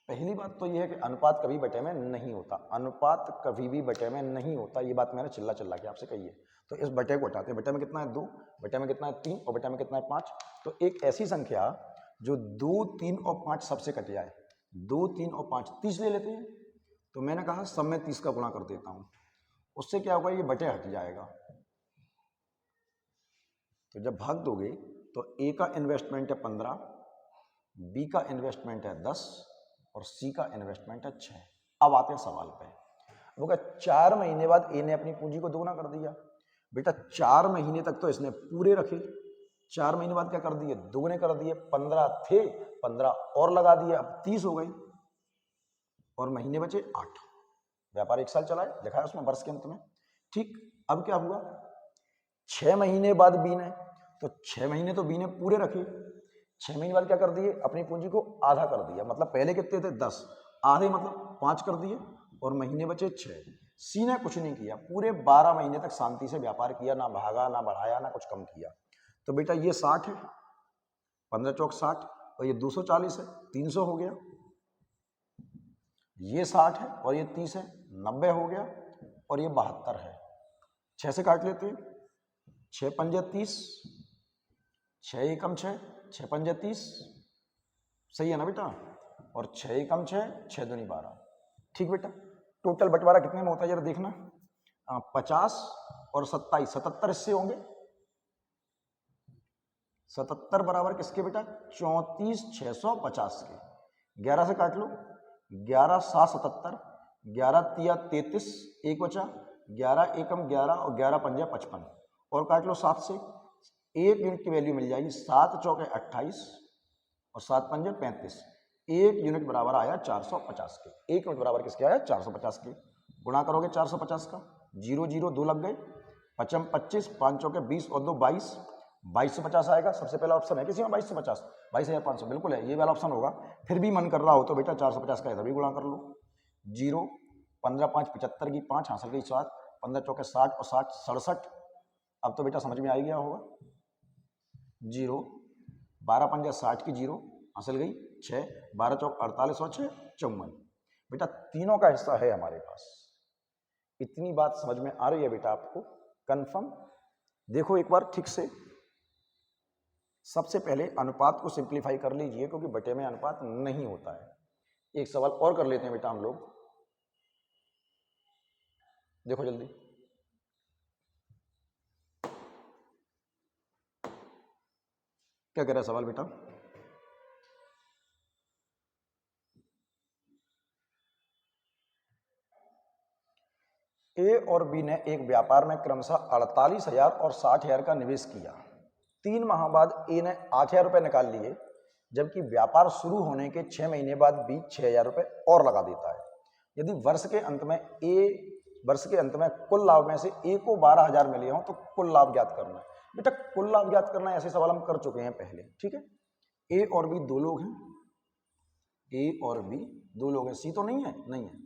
पहली बात तो यह है कि अनुपात कभी बटे में नहीं होता, अनुपात कभी भी बटे में नहीं होता, ये बात मैंने चिल्ला चिल्ला के आपसे कही है। तो इस बटे को हटाते हैं, बटे में कितना है 2, बटे में कितना है 3 और बटे में कितना है 5। तो एक ऐसी संख्या जो 2, 3 और 5 सबसे कट जाए, 2, 3 और 5 30 ले लेते हैं। तो मैंने कहा सब में 30 का गुणा कर देता हूं, उससे क्या होगा, ये बटे हट जाएगा। तो जब भाग दोगे तो ए का इन्वेस्टमेंट है 15, बी का इन्वेस्टमेंट है 10 और सी का इन्वेस्टमेंट है 6। अब आते हैं सवाल पे। वो क्या 4 महीने बाद ए ने अपनी पूंजी को दोगुना कर दिया। बेटा 4 महीने तक तो इसने पूरे रखे, 4 महीने बाद क्या कर दिए, दोगुने कर दिए। 15 थे, 15 और लगा दिए, अब 30 हो गई और महीने बचे 8। व्यापार 1 साल चला है, लिखा है उसमें वर्ष के अंत में। ठीक, अब क्या हुआ, 6 महीने बाद बी ने, तो 6 महीने तो बी ने पूरे रखे, 6 महीने बाद क्या कर दिए, अपनी पूंजी को आधा कर दिया। मतलब पहले कितने थे 10, आधे मतलब 5 कर दिए और महीने बचे 6। सी ने कुछ नहीं किया, पूरे 12 महीने तक शांति से व्यापार किया, ना भागा ना बढ़ाया ना कुछ कम किया। तो बेटा ये 60 है, 15 चौक 60 और ये 240 है, 300 हो गया। ये 60 है और ये 30 है, 90 हो गया और ये 72 है। 6 से काट लेते हैं, 6 पंजे 30, 6 एकम 6, 6 पंजे 30, सही है ना बेटा? और 6 एकम 6, 6 दूनी 12। ठीक बेटा, टोटल बंटवारा कितने में होता है जरा देखना, 50 और 27, 77 हिस्से होंगे। 77 बराबर किसके बेटा, 34,650 के। 11 से काट लो, 11 7 77, 11 तिया 33, एक बचा, 11 एकम 11 और 11 पंजा 55 और काट लो 7 से। 1 यूनिट की वैल्यू मिल जाएगी, 7 चौके 28 और 7 पंजे 35। 1 यूनिट बराबर आया 450 के। 1 यूनिट बराबर किसके आया, 450 के। गुणा करोगे 450 का, 0 0 2 लग गए, 55 25, 5 चौके 20 और 2 22, 22 से 50 आएगा। सबसे पहला ऑप्शन है किसी में 22 से 50, 22,500 बिल्कुल है, ये वाला ऑप्शन होगा। फिर भी मन कर रहा हो तो बेटा 450 का इधर भी गुणा कर लो। 0 15 5 75 की 5 हासिल गई 7, 15 चौके 60 और 60 67। अब तो बेटा समझ में आ ही गया होगा। 0 12 पंजा 60 की 0 हासिल गई 6, 12 चौक 48 और 6 54। बेटा तीनों का हिस्सा है हमारे पास। इतनी बात समझ में आ रही है बेटा आपको? कंफर्म? देखो एक बार ठीक से, सबसे पहले अनुपात को सिंप्लीफाई कर लीजिए क्योंकि बटे में अनुपात नहीं होता है। एक सवाल और कर लेते हैं बेटा हम लोग, देखो जल्दी। क्या कह रहा है सवाल बेटा? ए और बी ने एक व्यापार में क्रमशः 48,000 और 60,000 का निवेश किया। 3 माह बाद ए ने 8,000 रुपए निकाल लिए, जबकि व्यापार शुरू होने के 6 महीने बाद बी 6,000 रुपए और लगा देता है। यदि वर्ष के अंत में कुल लाभ में से ए को 12,000 मिले हों तो कुल लाभ ज्ञात करना है। बेटा कुल लाभ ज्ञात करना है, ऐसे सवाल हम कर चुके हैं पहले, ठीक है? ए और बी दो लोग हैं, ए और बी दो लोग हैं, सी तो नहीं है, नहीं है।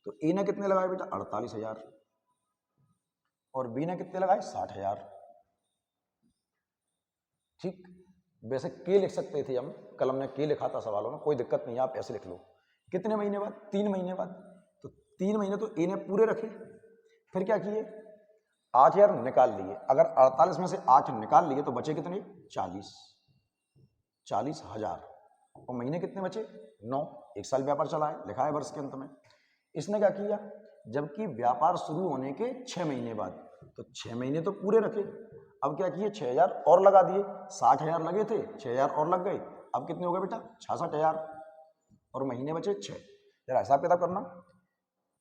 तो ए ने कितने लगाए बेटा, 48,000 और बी ने कितने लगाए, 60,000। ठीक, वैसे के लिख सकते थे हम, कलम ने के लिखा था सवालों में, कोई दिक्कत नहीं, आप ऐसे लिख लो। कितने महीने बाद? 3 महीने बाद। तो 3 महीने तो ए ने पूरे रखे, फिर क्या किए? 8000 निकाल लिए। अगर 48 में से 8 निकाल लिए तो बचे कितने? 40,000। और महीने कितने बचे? 9। 1 साल व्यापार चला है, लिखा है वर्ष के अंत में। इसने क्या किया? जबकि व्यापार शुरू होने के 6 महीने बाद, तो 6 महीने तो पूरे रखे। अब क्या किए? 6000 और लगा दिए। 60,000 लगे थे, 6000 और लग गए। अब कितने हो गए बेटा? 66,000। और महीने बचे 6। जरा हिसाब किताब करना।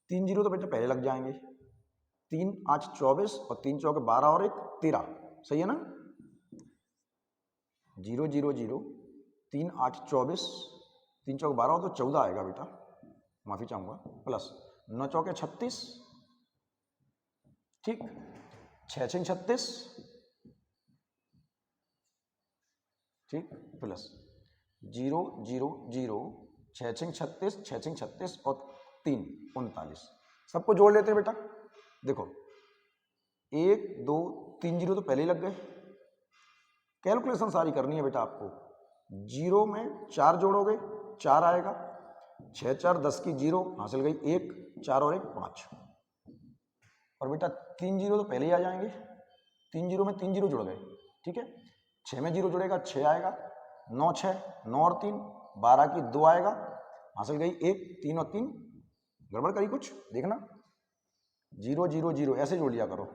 3 जीरो तो बेटा पहले लग जाएंगे। 3 8 24 और 3 चौके 12 और 1 13। सही है ना? 0 0 0 3 8 24 3 चौके 12 हो तो 14 आएगा बेटा, माफी चाहूंगा, प्लस 9 चौके 36, ठीक, 6 6 36, ठीक, प्लस 0 0 0 6 6 36 6 6 36 और 3 39। सबको जोड़ लेते हैं बेटा। देखो 1 2 3 जीरो तो पहले ही लग गए। कैलकुलेशन सारी करनी है बेटा आपको। 0 में 4 जोड़ोगे 4 आएगा, 6 4 10 की 0 हासिल गई 1, 4 और 1 5। और बेटा 3 जीरो तो पहले ही आ जाएंगे। 3 जीरो में 3 जीरो जुड़ गए, ठीक है। 6 में 0 जुड़ेगा 6 आएगा, 9 6 9 और 3 12 की 2 आएगा, हासिल गई 1, 3 और 3। गड़बड़ करी कुछ? देखना। 0 0 0 ऐसे जोड़ लिया करो।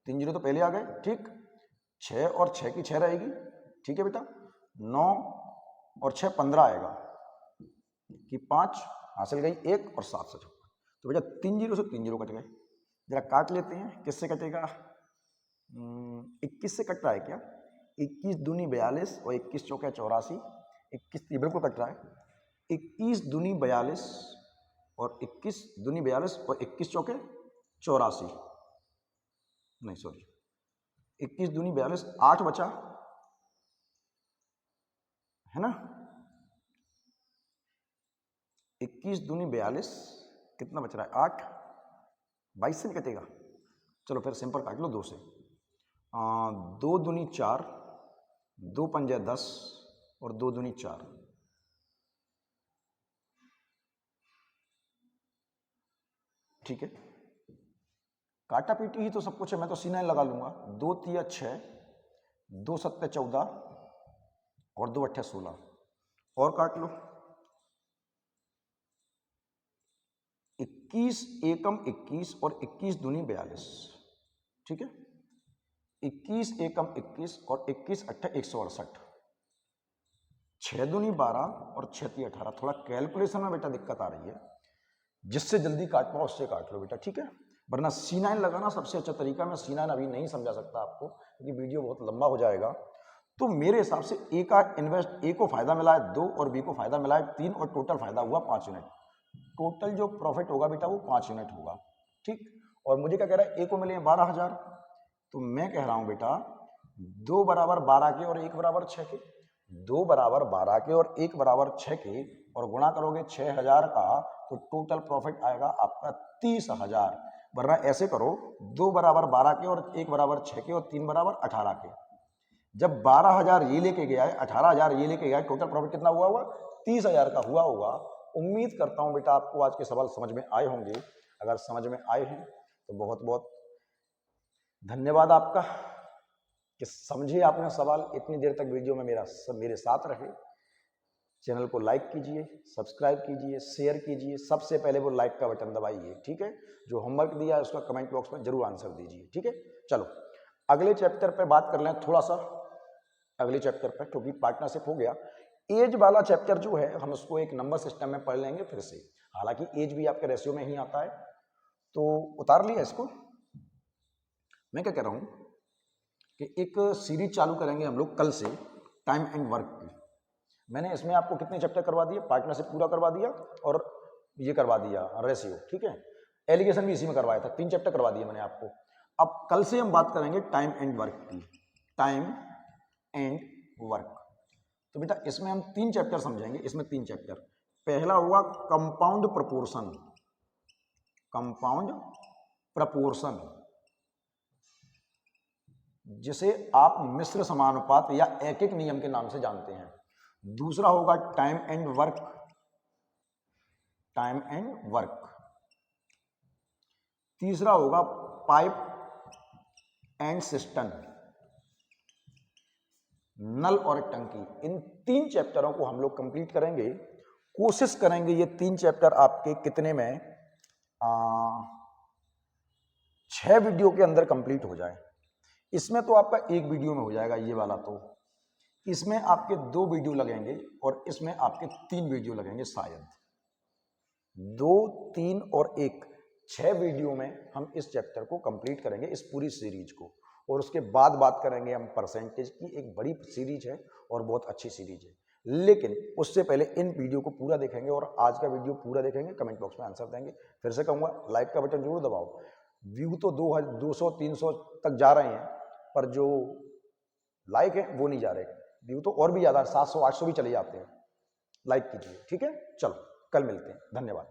3 जीरो तो पहले आ गए, ठीक। 6 और 6 की 6 रहेगी, ठीक है बेटा। 9 और 6 15 आएगा कि 5, हासिल गई 1 और 7 से 56। तो बेटा 3 जीरो से 3 जीरो कट गए। जरा काट लेते हैं, किससे कटेगा? 21 से कट रहा है क्या? 21 दूनी 42 और 21 चौके 84। 21 ये बिल्कुल कट रहा है। 21 दूनी 42 और 21 दूनी 42 और 21 चौके 84, नहीं सॉरी, 21 दूनी 42, 8 बचा है ना। 21 दूनी 42, कितना बच रहा है? 8। 22 से नहीं कटेगा? चलो फिर सिंपल काट लो 2 से। 2 दूनी 4, 2 पंजे 10 और 2 दूनी 4। ठीक है, काटा पीटी ही तो सब कुछ है, मैं तो C9 लगा लूंगा। 2 तिया 6, 2 सत्ते 14 और 2 अट्ठे 16। और काट लो। 21 एकम 21 और 21 दूनी 42, ठीक है। 21 एकम 21 और 21 अट्ठे 168। 6 दूनी 12 और 6 तिया 18। थोड़ा कैलकुलेशन में बेटा दिक्कत आ रही है, जिससे जल्दी काट पाओ उससे काट लो बेटा, ठीक है। वरना C9 लगाना सबसे अच्छा तरीका। मैं C9 अभी नहीं समझा सकता आपको क्योंकि वीडियो बहुत लंबा हो जाएगा। तो मेरे हिसाब से ए का इन्वेस्ट, ए को फायदा मिला है 2 और बी को फायदा मिला है 3 और टोटल फायदा हुआ 5 यूनिट। टोटल जो प्रॉफिट होगा बेटा वो 5 यूनिट होगा, ठीक। और मुझे क्या कह रहा है? ए को मिले 12,000। तो मैं कह रहा हूं बेटा 2 बराबर 12 के और 1 बराबर 6 के। 2 बराबर 12 के और 1 बराबर 6 के और गुणा करोगे 6,000 का तो टोटल प्रॉफिट आएगा आपका 30,000। वरना ऐसे करो 2 बराबर 12 के और 1 बराबर 6 के और 3 बराबर 18 के। जब 12,000 ये लेके गया है, 18,000 ये लेके गया है, टोटल प्रॉफिट कितना हुआ होगा? 30,000 का हुआ होगा। उम्मीद करता हूं बेटा आपको आज के सवाल समझ में आए होंगे। अगर समझ में आए हैं तो बहुत बहुत धन्यवाद आपका कि समझे आपने सवाल। इतनी देर तक वीडियो में मेरे साथ रहे। चैनल को लाइक कीजिए, सब्सक्राइब कीजिए, शेयर कीजिए। सबसे पहले वो लाइक का बटन दबाइए, ठीक है। जो होमवर्क दिया है उसका कमेंट बॉक्स में जरूर आंसर दीजिए, ठीक है। चलो अगले चैप्टर पे बात कर लें थोड़ा सा, अगले चैप्टर पे, क्योंकि पार्टनरशिप हो गया। एज वाला चैप्टर जो है हम उसको एक नंबर सिस्टम में पढ़ लेंगे फिर से। हालांकि एज भी आपके रेशियो में ही आता है, तो उतार लिया इसको। मैं क्या कह रहा हूं कि एक सीरीज चालू करेंगे हम लोग कल से, टाइम एंड वर्क की। मैंने इसमें आपको कितने चैप्टर करवा दिए? पार्टनरशिप पूरा करवा दिया और ये करवा दिया रेशियो, ठीक है। एलिगेशन भी इसी में करवाया था, 3 चैप्टर करवा दिए मैंने आपको। अब कल से हम बात करेंगे टाइम एंड वर्क की, टाइम एंड वर्क। तो बेटा इसमें हम 3 चैप्टर समझेंगे। इसमें 3 चैप्टर। पहला हुआ कंपाउंड प्रपोर्शन, कंपाउंड प्रपोर्शन। जिसे आप मिश्र समानुपात या एक एक नियम के नाम से जानते हैं। दूसरा होगा time and work, time and work. तीसरा होगा पाइप एंड सिस्टम, नल और टंकी। इन 3 चैप्टरों को हम लोग कंप्लीट करेंगे। कोशिश करेंगे ये 3 चैप्टर आपके कितने में 6 वीडियो के अंदर कंप्लीट हो जाए। इसमें तो आपका एक वीडियो में हो जाएगा ये वाला, तो इसमें आपके 2 वीडियो लगेंगे और इसमें आपके 3 वीडियो लगेंगे शायद। 2, 3 और 1, 6 वीडियो में हम इस चैप्टर को कंप्लीट करेंगे, इस पूरी सीरीज को। और उसके बाद बात करेंगे हम परसेंटेज की। एक बड़ी सीरीज है और बहुत अच्छी सीरीज है, लेकिन उससे पहले इन वीडियो को पूरा देखेंगे और आज का वीडियो पूरा देखेंगे, कमेंट बॉक्स में आंसर देंगे। फिर से कहूँगा लाइक का बटन जरूर दबाओ। व्यू तो 200-300 तक जा रहे हैं, पर जो लाइक है वो नहीं जा रहे। व्यू तो और भी ज़्यादा 700-800 भी चले जाते हैं। लाइक कीजिए, ठीक है। चलो कल मिलते हैं, धन्यवाद।